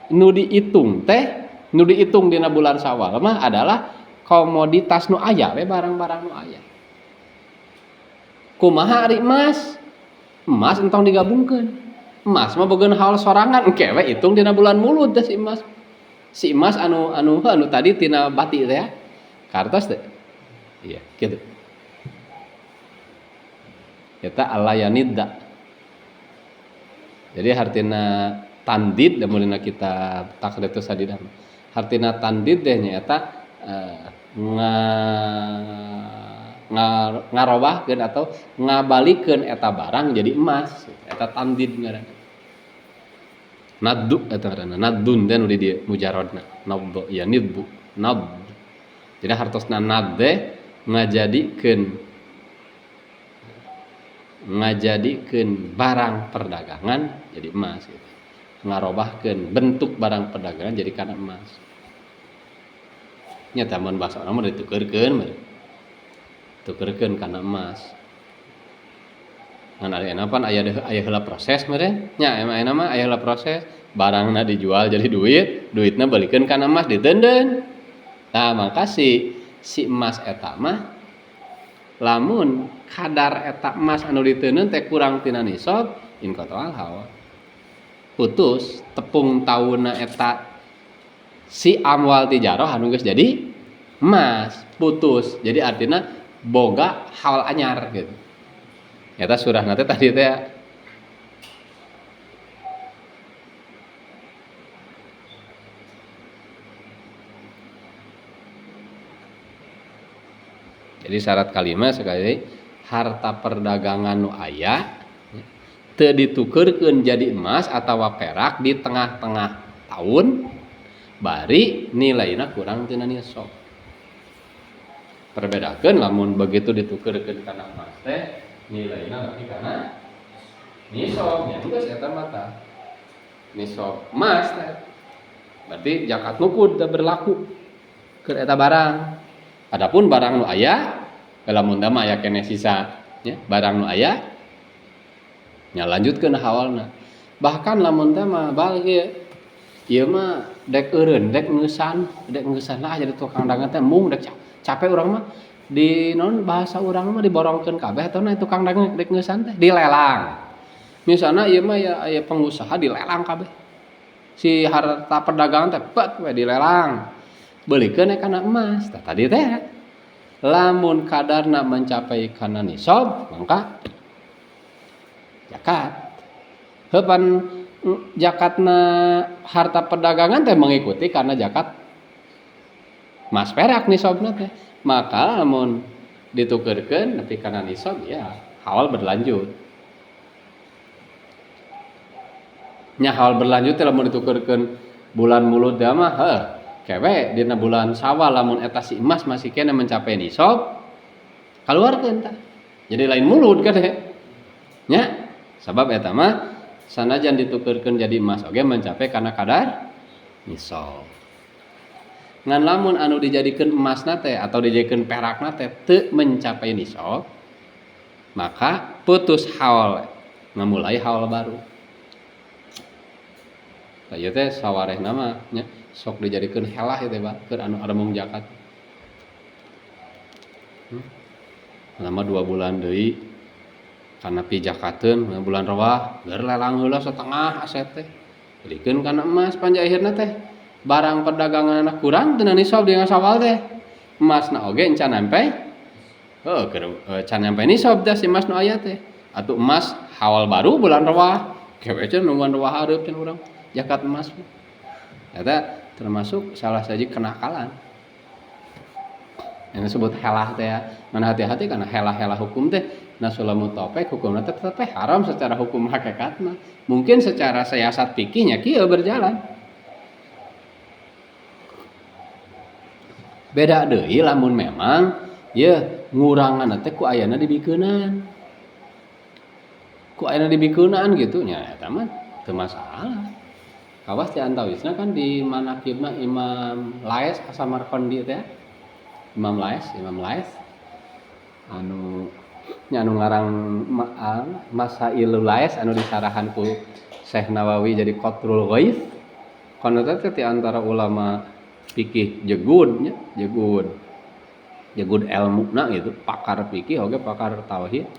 nu diitung dina bulan Sawal mah adalah komoditas nu aya we barang-barang nu aya. Kumaha ari emas? Emas entong digabungkeun. Emas mah bogeun hal sorangan engke we hitung dina bulan Mulud teh si emas. Si emas anu tadi tina bati teh ya. Kartos teh. Iya, kitu. Eta alayanidda. Jadi hartina tandid da mulina kita takritu sadina. Hartina tandid deh nya eta ngarobahkeun atau ngabalikeun eta barang jadi emas. Eta tandid ngaranna. Naddu eta ngaranna. Naddun teh nu di dieu mujarodna. Naddu ya nidbu. Nadd. Jadi hartosna nadd teh ngajadikeun barang perdagangan jadi emas gitu. Ngarobahkeun bentuk barang perdagangan jadi kana emas. Nya tamun basa urang mah ditukeurkeun mah. Tukeurkeun kana emas. Ngan ari pan aya heula proses meureun. Nya ayeuna mah aya heula proses, barangna dijual jadi duit, duitna balikeun kana emas diteundeun. Nah, maka si emas eta mah lamun kadar eta emas anu diteundeun teh kurang tina nisab inqata'al haul. Putus tepung taunna eta si amwal tijarah anu geus jadi emas, putus. Jadi artinya boga haul anyar gitu. Eta surahna teh tadi teh jadi syarat kalimat sekali harta perdagangan nu aya teu ditukeurkeun jadi emas atawa perak di tengah-tengah tahun bari nilaina kurang tina nisab. Perbedakeun lamun begitu ditukeurkeun kana emas teh nilaina berarti kana nisab nya geus eta mata. Nisab emas teh berarti zakat nukud teh berlaku keur eta barang. Adapun barang nu aya lamun da mah aya keneh sisa nya barang nu aya nya lanjutkeun hawalna. Bahkan lamun teh mah bal ieu mah dek eureun dek ngeusan lah jadi tukang dagang teh mung dek capek urang mah di naon bahasa urang mah diborongkeun kabeh atauna tukang dagang dek ngeusan teh dilelang. Misalna ieu mah aya pengusaha dilelang kabeh. Si harta perdagangan teh bet we dilelang. Beulikeun kana emas. Tah tadi teh lamun kadarna mencapai kana nisab mangka zakat. Heupan zakatna harta perdagangan teh mengikuti karena zakat emas perak nisabna teh. Maka lamun ditukeurkeun nepi kana nisab ya hal berlanjut. Nya hal berlanjut teh lamun ditukeurkeun bulan Mulud teh mah kewe dina bulan Syawal lamun eta si emas masih kena mencapai nisab kaluarkeun tah. Jadi lain Mulud kan nya sabab eta mah sanajan ditukeurkeun jadi emas oge mencapai kana kadar nisab. Ngan lamun anu dijadikeun emasna teh atau dijadikeun perakna teh teu mencapai nisab maka putus haul ngamulai haul baru. Lah ieu teh sawarehna mah nya sok dijadikeun helah ieu teh keur anu aremung zakat. Lama 2 bulan deui kana pijakateun bulan Rewah geur lelang heula setengah aset teh. Beukeun kana emas panja akhirna teh barang perdaganganna kurang tina nisab dina Syawal teh. Emasna oge encan nempe. Can nempe nisab teh si emas nu aya teh. Atuh emas hawal baru bulan Rewah. Kewe cenah nungguan Rewah hareup cenah urang. Zakat emas. Eta termasuk salah saji kenakalan. Yang disebut helah teh ya. Mana hati-hati karena helah-helah hukum teh nasulamu topek hukumna teh tetep haram secara hukum hakikatna. Mungkin secara siasat fikihnya kieu berjalan. Beda deui lamun memang ye ngurangan teh ku ayana dibikeunan. Ku ayana dibikeunan gitu nya eta mah teu masalah. Kawas teh antawisna kan di manaqibna Imam Lais As-Samarqandi teh. Imam Lais anu nya anu ngarang Masailul Lais anu disarahan ku Syekh Nawawi jadi Qatrul Ghaith kana teh ti antara ulama fikih jegudnya jegud ilmuna gitu pakar fikih oge pakar tauhid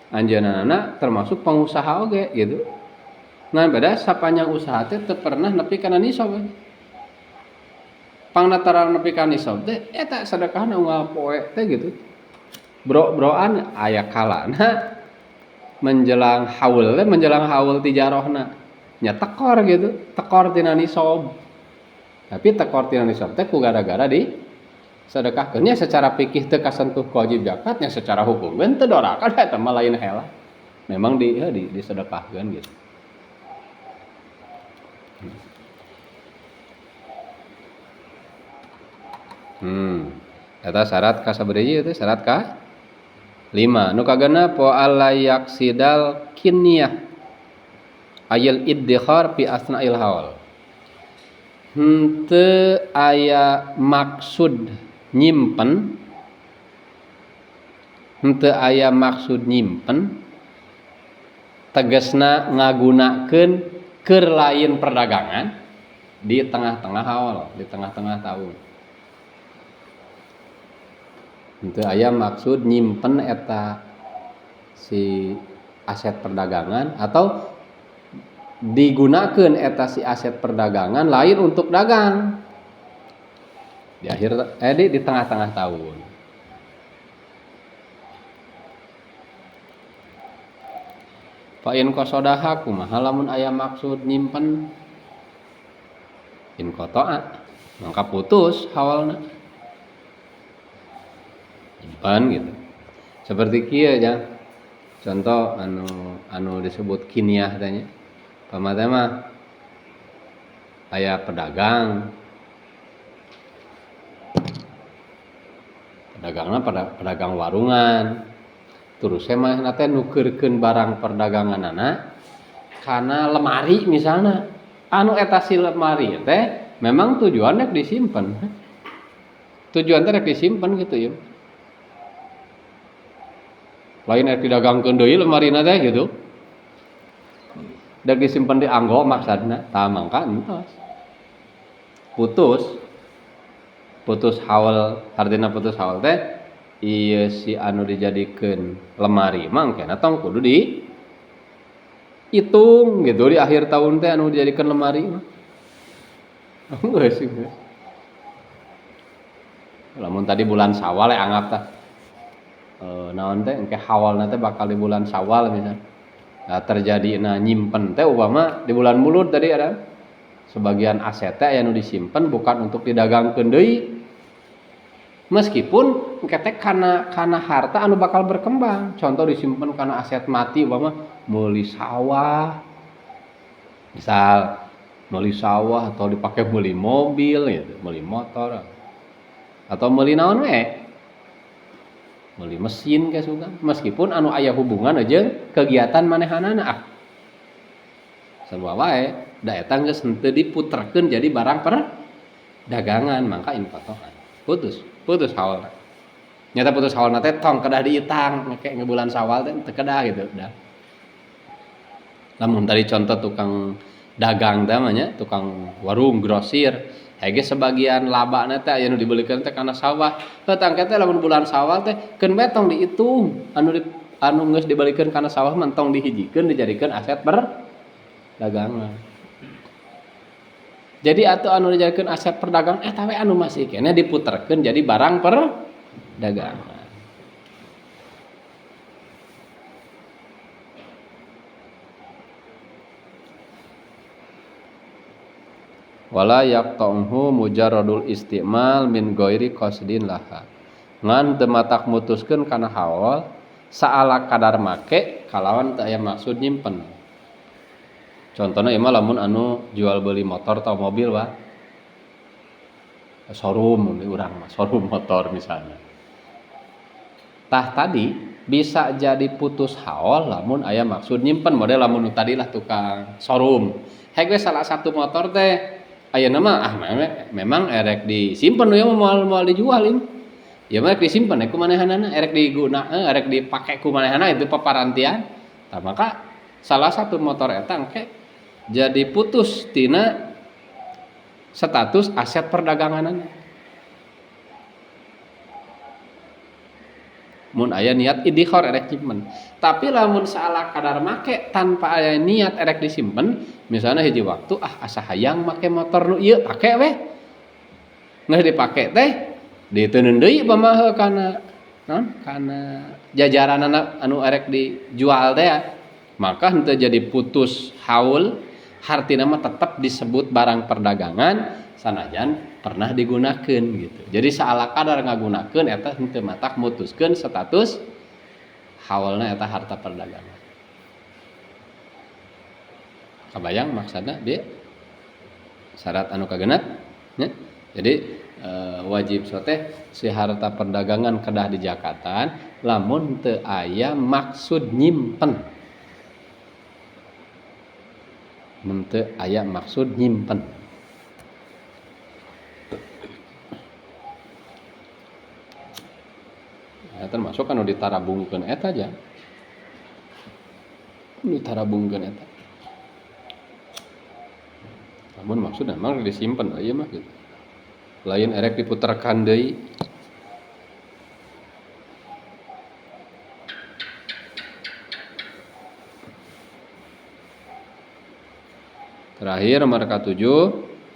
anjeunna termasuk pengusaha oge gitu ngan beda sapanjang usaha teh teu pernah nepi kana nisab pangnataran nepi ka nisab teh eta sedekahna unggal poe teh gitu bro-broan aya kalana menjelang haul tijarohna nya tekor gitu tekor tina nisab tapi tekor tina nisab teh ku gara-gara di sedekahkeun nya secara fikih teu kasentuh ku wajib zakat nya secara hukum beun teu dorakan eta mah lain heula memang disedekahkeun gitu eta syarat ka sabari ieu teh syarat ka 5 nu kagenep wa alayak sidal kinyah ayil iddikhar fi asnail haul henteu aya maksud nyimpen tegasna ngagunakeun keur lain perdagangan di tengah-tengah haul di tengah-tengah tahun henteu aya maksud nyimpen eta si aset perdagangan atau digunakeun eta si aset perdagangan lain untuk dagang di akhir di tengah-tengah tahun. Fa in qasadaha kumaha lamun aya maksud nyimpen in qata'a mangka putus hawalna nyimpen gitu seperti kieu ya contoh anu disebut kinyah teh nya pamana mah aya pedagangna pedagang warungan terus mah teh nukeurkeun barang perdaganganana kana lemari misalna anu eta si lemari teh memang tujuan rek disimpen gitu ya lain rek didagangkeun deui lemarina teh gitu dak disimpen di anggo maksudna tah mangka entos putus haul artina putus haul teh ieu si anu dijadikeun lemari mangkena tong kudu di hitung gitu di akhir tahun teh anu dijadikeun lemari mah geus lamun tadi bulan Syawal anggap tah naon teh engke hawalna teh bakal di bulan Syawal misalnya terjadina nyimpen teh upama di bulan Mulud tadi ada sebagian aset teh anu disimpen bukan untuk didagangkeun deui meskipun engke teh kana harta anu bakal berkembang contoh disimpen kana aset mati upama meuli sawah misal meuli sawah atau dipakai meuli mobil gitu meuli motor atau meuli naon we meuli mesin ke suga meskipun anu aya hubungan aja kegiatan manehanana sarua wae da eta geus henteu diputerkeun jadi barang perdagangan mangka infatohan putus haulna nyata putus haulna teh tong kedah diitang make bulan Syawal teh teu kedah gitu dah lamun tadi contoh tukang dagang teh mah nya tukang warung grosir hege sebagian labana teh aya nu dibelikeun teh kana sawah teu tangke teh lamun bulan Syawal teh keun bae tong diitung anu geus dibelikeun kana sawah mah tong dihijikeun dijadikeun aset perdagangan jadi atuh anu dijadikeun aset perdagangan eta we anu masih keneh diputerkeun jadi barang perdagangan wala yaqta'uhu mujarradul istimal min ghairi qasdin laha ngan teu matak mutuskeun kana hawal saala kadar make kalawan teu aya maksud nyimpen contohna ieu mah lamun anu jual beli motor atau mobil wa showroom urang mah showroom motor misalnya tah tadi bisa jadi putus hawal lamun aya maksud nyimpen model lamun tadi lah tukang showroom hege salah satu motor teh ayeuna mah memang erek disimpen ya moal dijual ini Ya mah disimpen ku manehanana erek diguna erek dipake ku manehana itu paparantian. Tah maka salah satu motor eta engke jadi putus tina status aset perdaganganana. Mun aya niat idkhar erek simpen. Tapi lamun salah kadar make tanpa aya niat erek disimpen, misalnya hiji waktu asa hayang make motor nu ieu pake we. Geus dipake teh diteuneun deui pamaha kana naon? Kana jajaranana anu erek dijual teh ya. Maka henteu jadi putus haul, hartina mah tetep disebut barang perdagangan sanajan pernah digunakeun gitu. Jadi saala kadar ngagunakeun eta henteu matak mutuskeun status haulna eta harta perdagangan. Kabayang maksudna dia syarat anu kagenep nya. Jadi wajib teh si harta perdagangan kedah di jakatan lamun teu aya maksud nyimpen. Mun teu aya maksud nyimpen. Ya, termasuk anu ditarabungkeun eta aja. Ditarabungkeun eta. Namun maksudna memang disimpen ieu mah gitu. Lain erek diputerkan deui. Terakhir nomor ke-7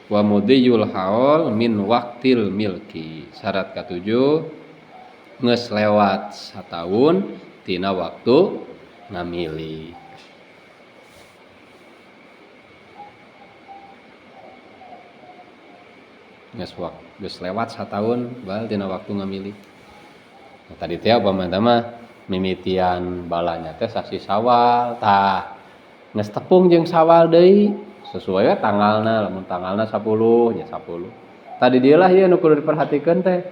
wa mudiyul haul min waqtil milki. Syarat ke-7 geus lewat satahun tina waktu ngamili. Geus lewat satahun bae tina waktu ngamili. Nah, tadi teh upamana mah mimitian balanya teh sasi Sawal, tah geus tepung jeung Sawal deui sesuai we tanggalna, lamun tanggalna 10 nya 10. Tadi dieu lah ieu nu kudu diperhatikeun teh.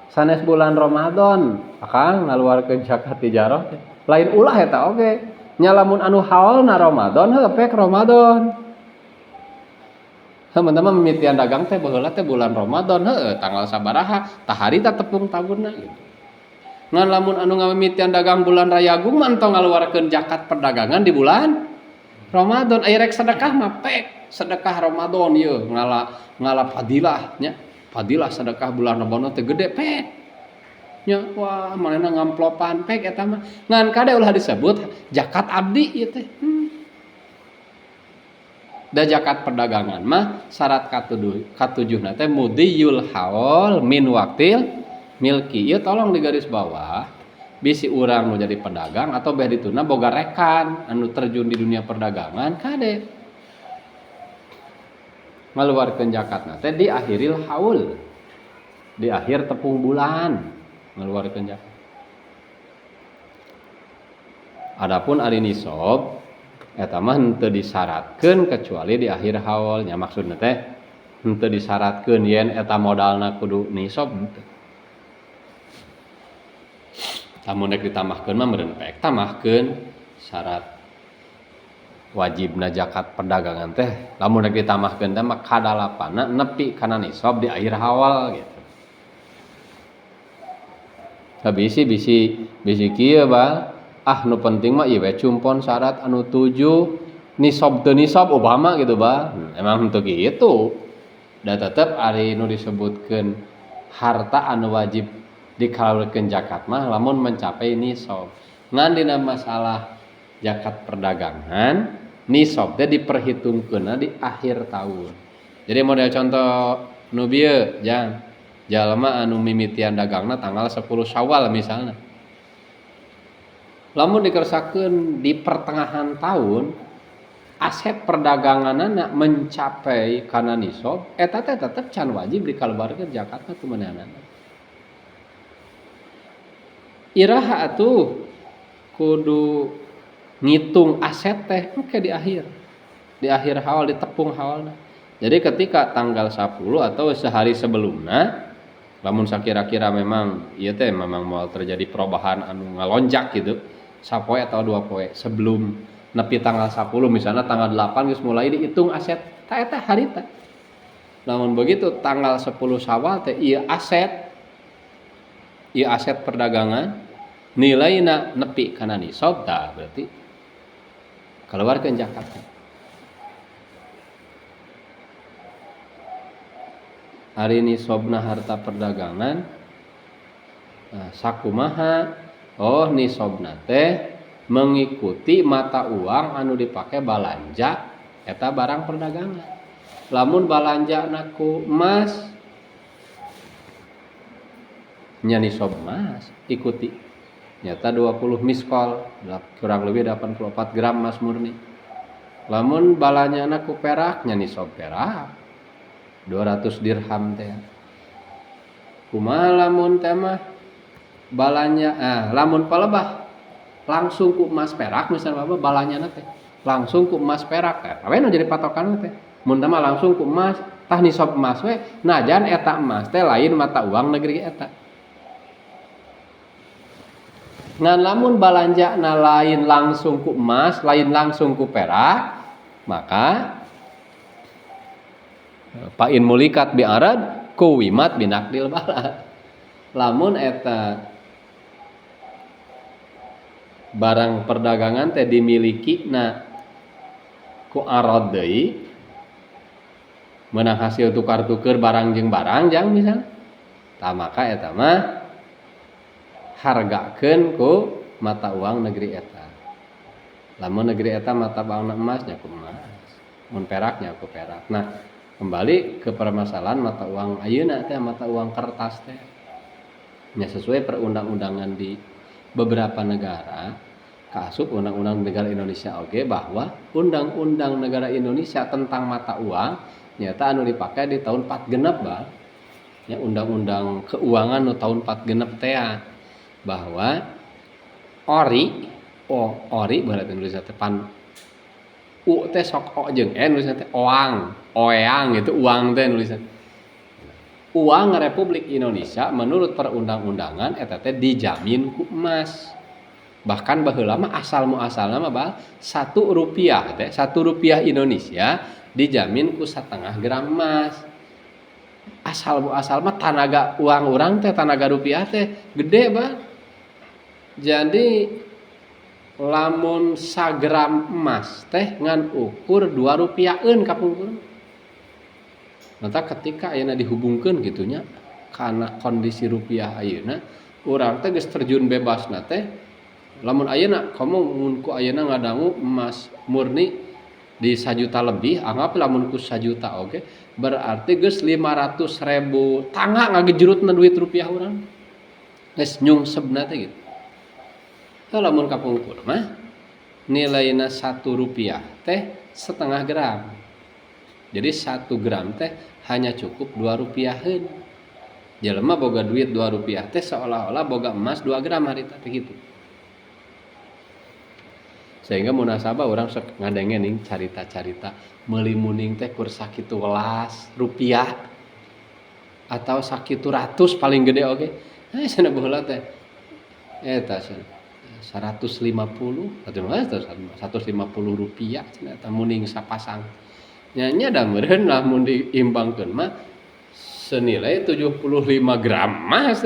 Sanes bulan Ramadan, akang ngaluarkeun zakat tijarah teh. Lain ulah eta oge. Nya lamun anu haulna Ramadan heuh pek Ramadan. Heuh mah mimitian dagang teh baheula teh bulan Ramadan heuh tanggal sabaraha, tah hari tah tepung tahunna gitu. Ngan lamun anu ngamimitian dagang bulan Rayagung mah entong ngaluarkeun zakat perdagangan di bulan Ramadan. Aya rek sedekah mah pek sedekah Ramadan ieu ngala fadilah nya. Fadilah sedekah bulan Ramadan teh gede pek. Nya wah manehna ngamplopan pek eta mah. Ngan kade ulah disebut zakat abdi ieu teh. Da zakat perdagangan mah syarat katujuhna teh mudiyul haul min waqtil milki. Ieu tolong digaris bawah. Bisi urang nu jadi pedagang atau beh dituna boga rekan anu terjun di dunia perdagangan kade ngaluarkeun zakatna teh di akhiril haul, di akhir tepung bulan ngaluarkeun zakat. Adapun ari nisab eta mah henteu disyaratkeun kecuali di akhir haul. Nya maksudna teh henteu disyaratkeun yen eta modalna kudu nisab henteu. Lamun rek ditambahkeun mah meureun pek tambahkeun syarat wajibna zakat perdagangan teh lamun rek ditambahkeun teh mah kadalapana nepi kana nisab di akhir haul gitu. Bisi kieu ba nu penting mah ieu we cumpon syarat anu 7 nisab teu nisab obama gitu ba. Emang henteu kitu. Da tetep ari nu disebutkeun harta anu wajib dikaluarkeun zakat mah lamun mencapai nisab. Ngan dina masalah zakat perdagangan nisab teh diperhitungkeunna di akhir tahun. Jadi model contoh nu bieu jang jalma anu mimitian dagangna tanggal 10 Syawal misalna. Lamun dikersakeun di pertengahan tahun aset perdaganganna mencapai kana nisab eta teh tetep can wajib dikaluarkeun zakatna kumanehanana. Iraha atuh kudu ngitung aset teh oke di akhir haul di tepung haulna. Jadi ketika tanggal 10 atau sehari sebelumnya lamun sakira-kira memang ieu teh memang moal terjadi perubahan anu ngalonjak gitu sapoe atau 2 poe sebelum nepi tanggal 10 misalnya tanggal 8 geus mulai dihitung aset ta eta harita. Namun begitu tanggal 10 Syawal teh ieu aset ieu aset perdagangan nilaina nepi kana nisab tah berarti kaluarkeun zakat. Ari nisabna harta perdagangan sakumaha? Oh, nisabna teh mengikuti mata uang anu dipake balanja eta barang perdagangan. Lamun balanjana ku emas nya nisab emas ikuti nyata 20 miskol kurang lebih 84 gram emas murni. Lamun balanjana ku perak nya nisab perak 200 dirham teh. Kumaha lamun teh mah balanya lamun palebah langsung ku emas perak misalnya apa balanyana teh langsung ku emas perak teh awe nu jadi patokan teh mun teh mah langsung ku emas tah nisab emas we najan eta emas teh lain mata uang negeri eta. Ngan lamun balanjana lain langsung ku emas lain langsung ku perak maka Pain mulikat bi arad ku wimat binakdil balad. Lamun eta barang perdagangan teh dimiliki na ku arad deui meunang hasil tukar-tuker barang jeung barang jang misalna tah maka eta mah hargakeun ku mata uang negeri eta. Lamun negeri eta mata uangna emas nya ku emas mun peraknya ku perak. Nah kembali ke permasalahan mata uang ayeuna teh mata uang kertas teh nya sesuai perundang-undangan di beberapa negara kaasup undang-undang negara Indonesia oge bahwa undang-undang negara Indonesia tentang mata uang nyata anu dipake di tahun 4 genep bah nya undang-undang keuangan nu tahun 4 genep teh bahwa ori berarti Indonesia teh pan u teh sok o jeung nulisna teh oeang itu uang teh nulisna. Uang Republik Indonesia menurut perundang-undangan eta teh dijamin ku emas. Bahkan baheula mah asal muasalna mah 1 rupiah teh 1 rupiah Indonesia dijamin ku 1/2 gram emas. Asal muasal mah tanaga uang urang teh tanaga rupiah teh gede bah. Jadi lamun 1 gram emas teh ngan ukur 2 rupiaheun kapungkur. Mata ketika ayeuna dihubungkeun gitunya karena kondisi rupiah ayeuna urang teh geus terjun bebasna teh lamun ayeuna komo mun ku ayeuna ngadangu emas murni di 1 juta lebih anggap lamun ku 1 juta oke berarti geus 500.000 tangga ngagejurutna duit rupiah urang geus nyungsebna teh gitu. Lamun kapungkur mah nilaina 1 rupiah teh 1/2 gram. Jadi 1 gram teh hanya cukup 2 rupiaheun. Jelema boga duit 2 rupiah teh seolah-olah boga emas 2 gram harita teh gitu. Sehingga munasabah orang sok ngadengening carita-carita meuli muning teh kur sakitu welas rupiah atau sakitu ratus paling gede oge. Cenah baheula teh eta 150 atau 150 rupiah cenah muning sapasang nya da meureun lamun diimbangkeun mah senilai 75 gram emas.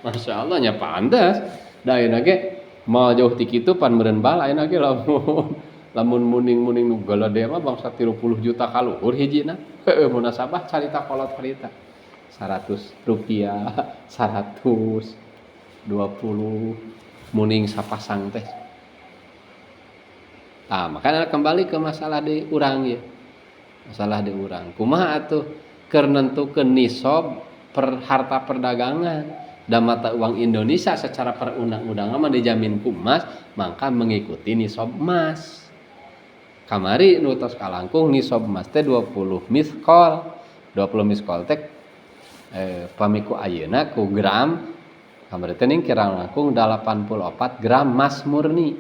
Masyaallah nya pantes da ayeuna ge moal jauh ti kitu pan meureun bal ayeuna ge lamun muning-muning nu galede mah bangsa 30 juta kaluhur hijina. Heueuh munasabah carita kolot carita 100 rupiah 100 20 muning sapasang teh. Makanya kembali ke masalah di urang ya. Masalah di urang. Kumaha atuh keur nentukeun nisab per harta perdagangan dan mata uang Indonesia secara perundang-undangan mah dijamin ku emas, maka mengikuti nisab emas. Kamari nu tos kalangkung nisab emas teh 20 miskol. 20 miskol teh pamiku ayeuna ku gram kamari teh ning kirang langkung 84 gram emas murni.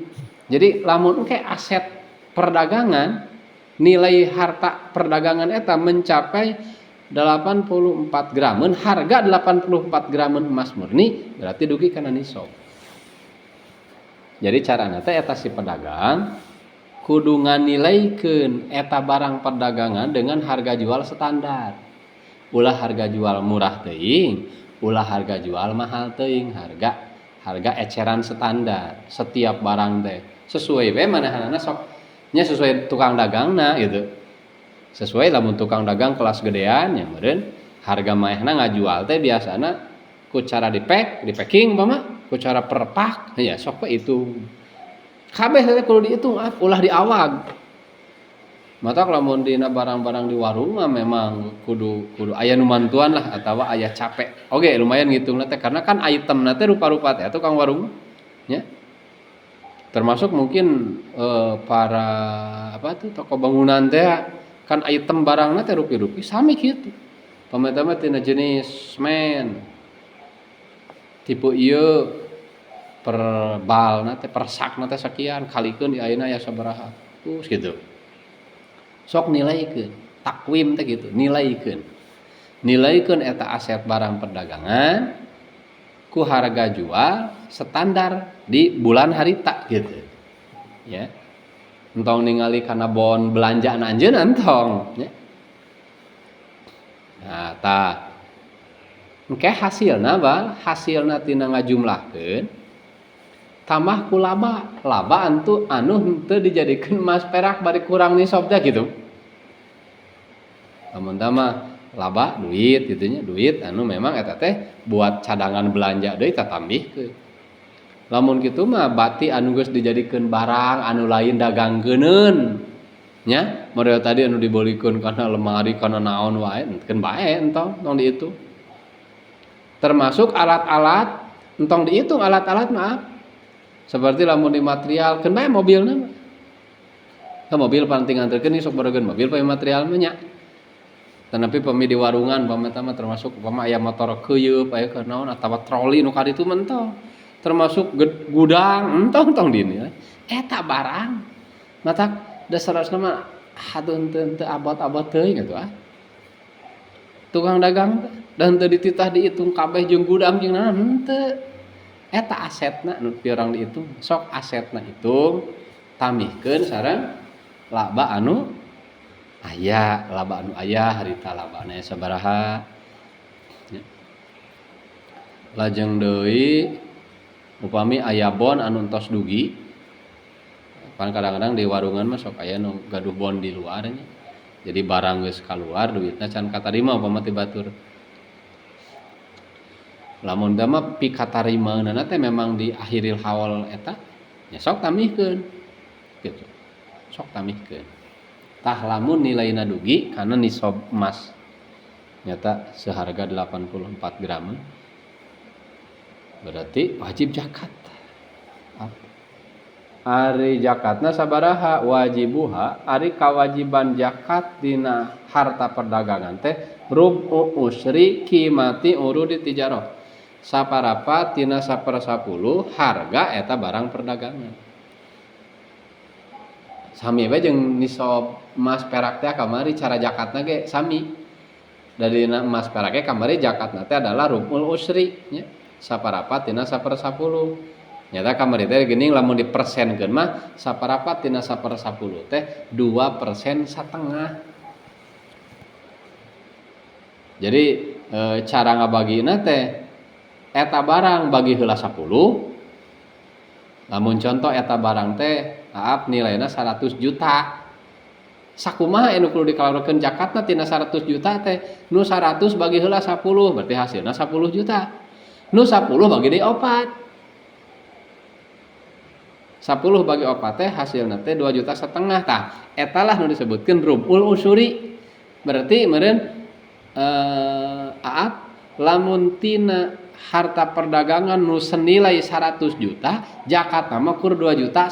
Jadi lamun engke aset perdagangan nilai harta perdagangan eta mencapai 84 gramun harga 84 gramun emas murni berarti dugi kana nisab. Jadi carana teh eta si pedagang kudu nganilaikeun eta barang perdagangan dengan harga jual standar. Ulah harga jual murah teuing ulah harga jual mahal teuing, harga eceran standar setiap barang teh sesuai we manahanana sok nya sesuai tukang dagangna gitu. Sesuai lamun tukang dagang kelas gedean nya meureun harga maehna ngajual teh biasana ku cara di packing umpama, ku cara per pak ya sok we itu. Kabeh teh kudu dihitung ulah diawag. Matak lamun dina barang-barang di warung mah memang kudu aya nu mantuan lah atawa aya capek. Oge lumayan ngitungna teh karena kan itemna teh rupa-rupa teh tukang warung nya. Termasuk mungkin para toko bangunan teh kan item barangna teh rupi-rupi sami kitu. Pameta mah tina jenis semen. Tipe ieu per balna teh per sakna teh sakian kalikeun di ayeuna aya sabaraha. Terus gitu. Sok nilaikeun takwim teh gitu nilaikeun eta aset barang perdagangan ku harga jual standar di bulan harita gitu ya entong ningali kana bon belanja anjeun entong ya nah tah engke hasilna tina ngajumlahkeun tambah ku laba antu anu teu dijadikeun emas perak bari kurang nisab teh gitu. Lamun mah laba duit gitunya, duit anu memang eta teh buat cadangan belanja deui tatambihkeun. Lamun kitu mah bati anu geus dijadikeun barang anu lain daganggeuneun nya, model tadi anu dibolikeun kana lemari kana naon wae keun bae entong tong diitung. Termasuk alat-alat entong diitung alat-alat maaf. Seperti lamun di material keun bae mobilna mah. Ka mobil panting anterkeun sok boregeun mobil pae material mah nya. Tanapi pami di warungan pameta mah termasuk upama aya motor keuyeub aya keur naon atawa troli nu ka ditu mentong. Termasuk gudang entong tong dini. Eta barang. Matak dasarna mah hadeun teu abot-abot teuing atuh Tukang dagang dan teu dititah diitung kabeh jeung gudang jeung naon henteu. Eta asetna nu pirang dihitung sok asetna hitung tamihkeun sareng laba anu aya harita labana sabaraha ya. Lajeng deui upami aya bon anu entos dugi kan kadang-kadang di warungan mah sok aya nu gaduh bon di luar nya. Jadi barang geus kaluar duitna can katarima upama ti batur. Lamun da mah pikatarimaeunana teh memang di akhiril haul eta nya sok tamihkeun gitu. Sok tamihkeun. Tah lamun nilaina dugi kana nisab emas nyata seharga 84 gram berarti wajib zakat. Ari zakatna sabaraha wajibuha ari kawajiban zakat dina harta perdagangan teh rubu usri qimati urudi tijarah. Saparapat tina 1/10 harga eta barang perdagangan. Sami we jeung nisab emas perak teh kamari cara zakatna ge sami. Dari emas perak ge kamari zakatna teh adalah rubul usri nya. Saparapat tina 1/10. Nyata kamari teh geuning lamun dipersenkeun mah saparapat tina 1/10 teh 2,5%. Jadi cara ngabagina teh eta barang bagi heula 10. Lamun contoh eta barang teh nilaina 100 juta. Sakumaha anu kudu dikaluarkeun zakatna tina 100 juta teh? Nu 100 bagi heula 10 berarti hasilna 10 juta. Nu 10 bagi deui 4. 10 bagi 4 teh hasilna teh 2,5 juta tah. Eta lah nu disebutkeun rubul usuri. Berarti meureun lamun tina harta perdagangan nu senilai 100 juta, zakatna mah kur 2,5 juta.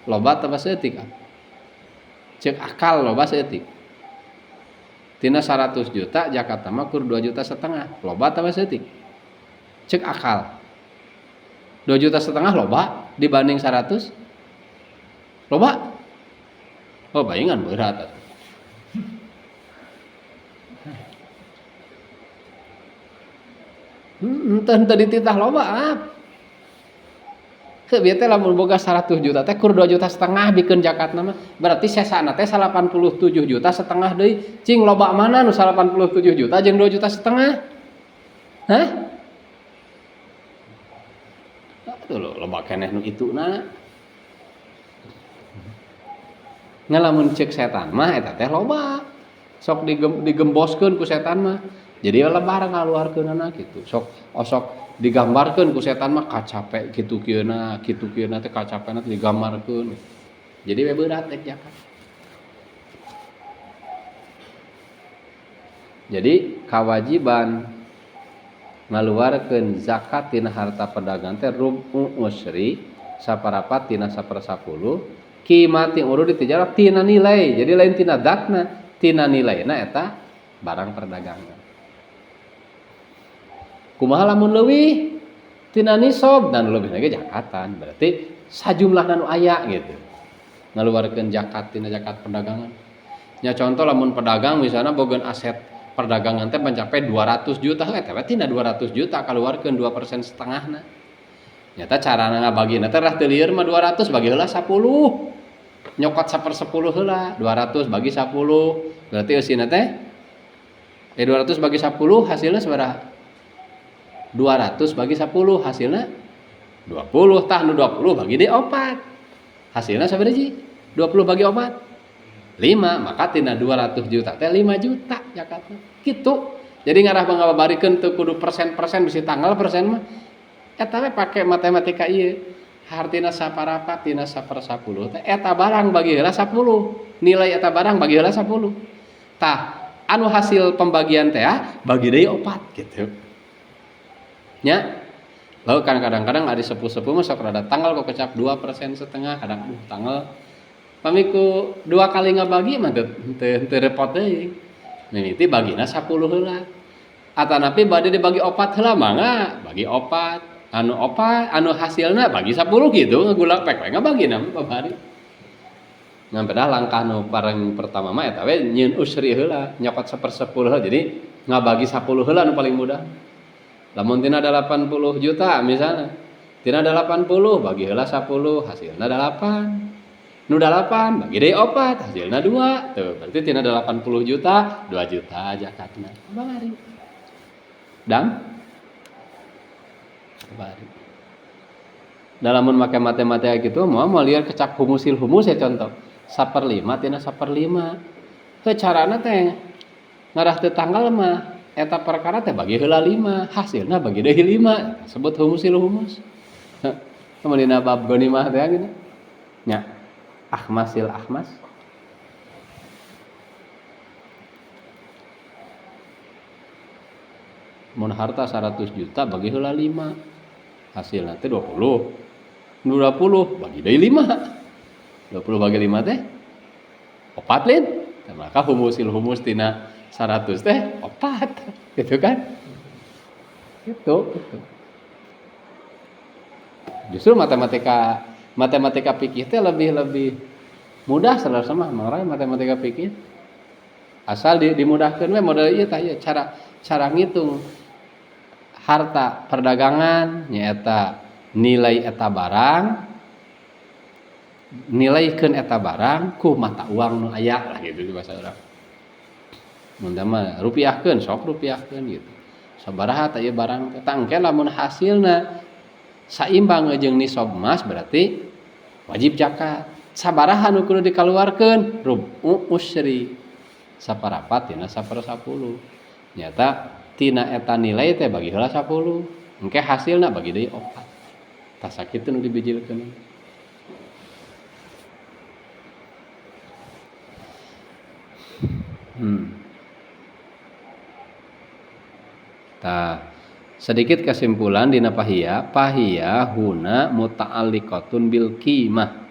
Loba teu saeutik. Ceuk akal loba saeutik. Tina 100 juta zakatna mah kur 2,5 juta. Loba teu saeutik. Ceuk akal. 2,5 juta loba dibanding 100? Loba? Oh, bayangan berat atuh. Henteu dititah loba Bieu teh lamun boga 100 juta teh kur 2,5 juta bikeun zakatna mah berarti sesana teh 87,5 juta deui cing loba mana nu 87 juta jeung 2,5 juta Hah? Tuh loba keneh nu ituna. Ngalamun cek setan mah eta teh loba. Sok digemboskeun ku setan mah. Jadi lebar ngaluarkeunana kitu. Sok digambarkeun ku setan mah kacape kitu kieuna teh kacapena teh digambarkeun. Jadi we berat rek zakat. Jadi kawajiban ngaluarkeun zakat tina harta perdagangan teh rubu usri saparapat tina 1/10 qimati urud ditijarah tina nilai. Jadi lain tina datna, tina nilaina eta barang perdagangan. Kumaha lamun leuwih tina nisab dan leuwih lagi zakatan. Berarti sajumlah nu aya gitu. Ngaluarkeun zakat tina zakat perdagangan. Nya contoh lamun pedagang misalnya bogeun aset perdagangan teh mencapai 200 juta eta we tina 200 juta kaluarkeun 2% setengahna. Nyata carana ngabagina teh rah teu lieur mah 200 bagi heula 10. Nyokot 1/10 heula, 200 bagi 10. Berarti eusina teh 200 bagi 10 hasilna sabaraha? 200 bagi 10 hasilna 20. Tah nu 20 bagi deui 4. Hasilna sabaraha ji? 20 bagi 4 5, maka tina 200 juta teh 5 juta zakatna. Kitu. Jadi ngarah ngababarikeun teu kudu persen-persen bisi tanggal persen mah. Eta we pake matematika ieu. Hartina saparapat tina 1/10 teh eta barang bagi heula 10. Nilai eta barang bagi heula 10. Tah, anu hasil pembagian teh bagi deui 4 gitu. Nya. Lalu kan kadang-kadang ari sepuh-sepuh mah sok rada tanggal kok kecap 2% setengah, kadang tanggal pamiku 2 kali ngabagi mah teu repot deui. Mimiti bagina 10 heula. Atanapi bade dibagi 4 heula mangga bagi 4. Anu hasilna bagi 10 gitu ngagula pek we ngabagina babari. Ngan padahal langkah nu paling pertama mah eta we nyieun usri heula, nyokot 1/10 heula. Jadi ngabagi 10 heula anu paling mudah. Lamun tina 80 juta misalnya. Tina 80 bagi heula 10 hasilna 8. Nu 8 bagi deui 4 hasilna 2. Tuh, berarti tina 80 juta 2 juta zakatna. Babari. Dam babari. Dalamun make matematika gitu moal lieur kecak humusil humus ya contoh. 1/5 tina 1/5. Teu carana teh ngarah teu tanggal mah eta perkara teh bagi heula 5, hasilna bagi deui 5. Sebut humusil humus. Mun dina bab ghanimah teh gitu. Nya. Ahmasil ahmas. Mun harta 100 juta bagi heula 5. Hasilna teh 20. Nu 20 bagi deui 5. 20 bagi 5 teh 4 lin. Maka humusil humus tina 100 teh 4. Gitu kan? Gitu. Justru matematika fikih teh lebih mudah saudara mah mangray matematika fikih. Asal dimudahkeun we model ieu tah cara ngitung harta perdagangan nyaeta nilai eta barang, nilaikeun eta barang ku mata uang nu aya lah gitu di bahasa urang. Mun mah rupiahkeun sok rupiahkeun gitu. Sabaraha tah ieu barang tah engke lamun hasilna saimbang jeung nisab emas berarti wajib zakat. Sabaraha nu kudu dikaluarkeun? Rubu usri. Saparapat tina 1/10. Nyata tina eta nilai teh bagi heula 10. Engke hasilna bagi deui 4. Tah sakitu nu dibijilkeun. Tah sedikit kesimpulan dina pahiya huna muta'alliqatun bil qimah.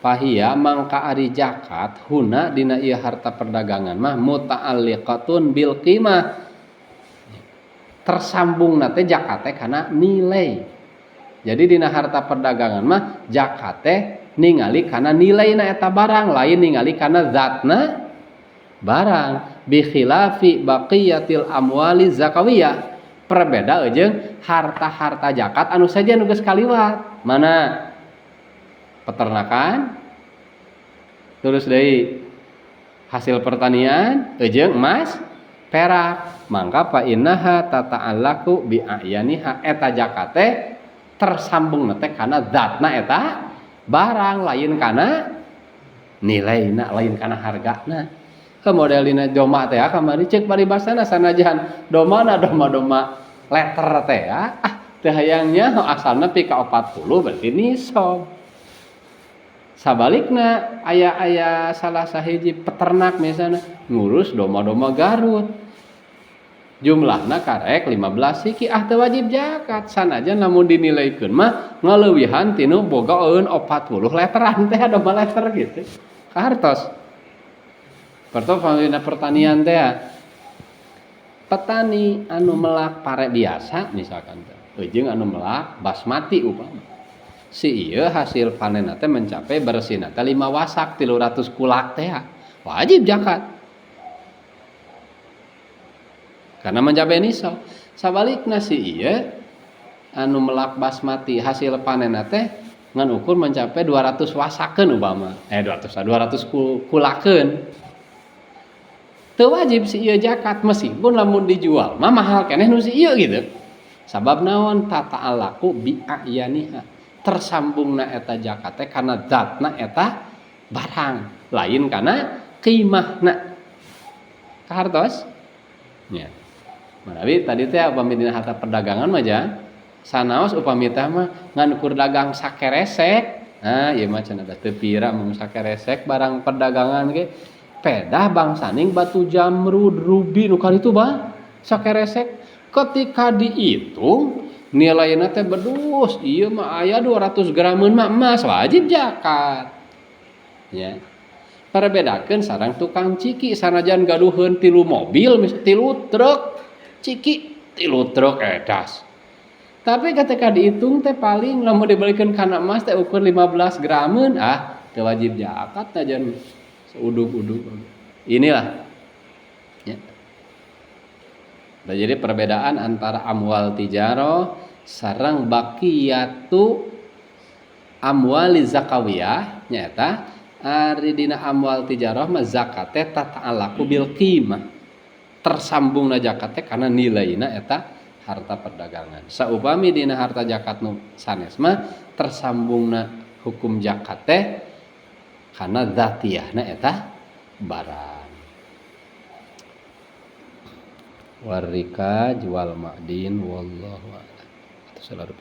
Pahiya mangka ari zakat huna dina ieu harta perdagangan mah muta'alliqatun bil qimah. Tersambungna teh zakat teh kana nilai. Jadi dina harta perdagangan mah zakat teh ningali kana nilaina eta barang, lain ningali kana zatna barang. Bi khilafi baqiyatil amwali zakawiyah. Perbeda jeung harta-harta zakat anu saja nu geus kaliwat. Mana? Peternakan, terus deui hasil pertanian, jeung emas, perak, mangka fa innaha tata'allaqu bi a'yaniha eta jakate tersambung teh kana zatna eta barang lain kana nilaina lain kana hargana. Modelina doma teh kamari ceuk paribasana sanajan domana doma letter teh teu hayangnya asalna pika 40 berarti nisab. Sabalikna aya salah sahiji peternak misalnya ngurus doma-doma Garut. Jumlahna karek 15 siki teu wajib zakat. Sanajan lamun dinilaikeun mah ngaleuwihan tinu boga eun 40 letteran teh doma letter gitu. Kahartos. Pertama pertanian teh petani anu melak pare biasa misalkan jeung anu melak basmati upama. Si ieu hasil panenna teh mencapai bersihna teh 5 wasak 300 kulak teh wajib zakat. Karena mencapai nisab. Sabalikna si ieu anu melak basmati hasil panenna teh ngan ukur mencapai 200 wasakeun upama. 200 kulakeun. Teu wajib si ieu zakat meskipun lamun dijual mah mahal keneh nu si ieu gitu. Sabab naon tata'allaqu bi a'yaniha. Tersambungna eta zakat teh kana zatna eta barang lain kana qimahna. Kahartos? Nya. Manawi tadi teh upami dina harta perdagangan mah sanaos upami teh mah ngan ukur dagang sakeresek. Ieu mah cenah da teu pira mung sakeresek barang perdagangan ge. Pedah bangsaning batu jamrud, rubi nu kalitu bah sakeresek ketika dihitung nilainya teh bedus, iya mah aya 200 gramun mah emas wajib zakat. Ya. Parabedakeun sareng tukang ciki sanajan gaduheun 3 mobil, 3 truk ciki, 3 truk edas. Tapi ketika dihitung teh paling lamun dibelikeun kana emas teh ukur 15 gramun, teu wajib zakat najan seudug-udug. Inilah. Ya. Jadi perbedaan antara amwal tijarah sareng baqiyatu amwali zakawiyah nyata ari dina amwal tijarah mah zakat teh tata'allaqu bil qimah. Tersambungna zakat teh kana nilaina eta harta perdagangan. Saupami dina harta zakat nu sanes mah tersambungna hukum zakat teh kana zatiyahna eta barang. Warrikaj wal ma'din wallahu a'lam.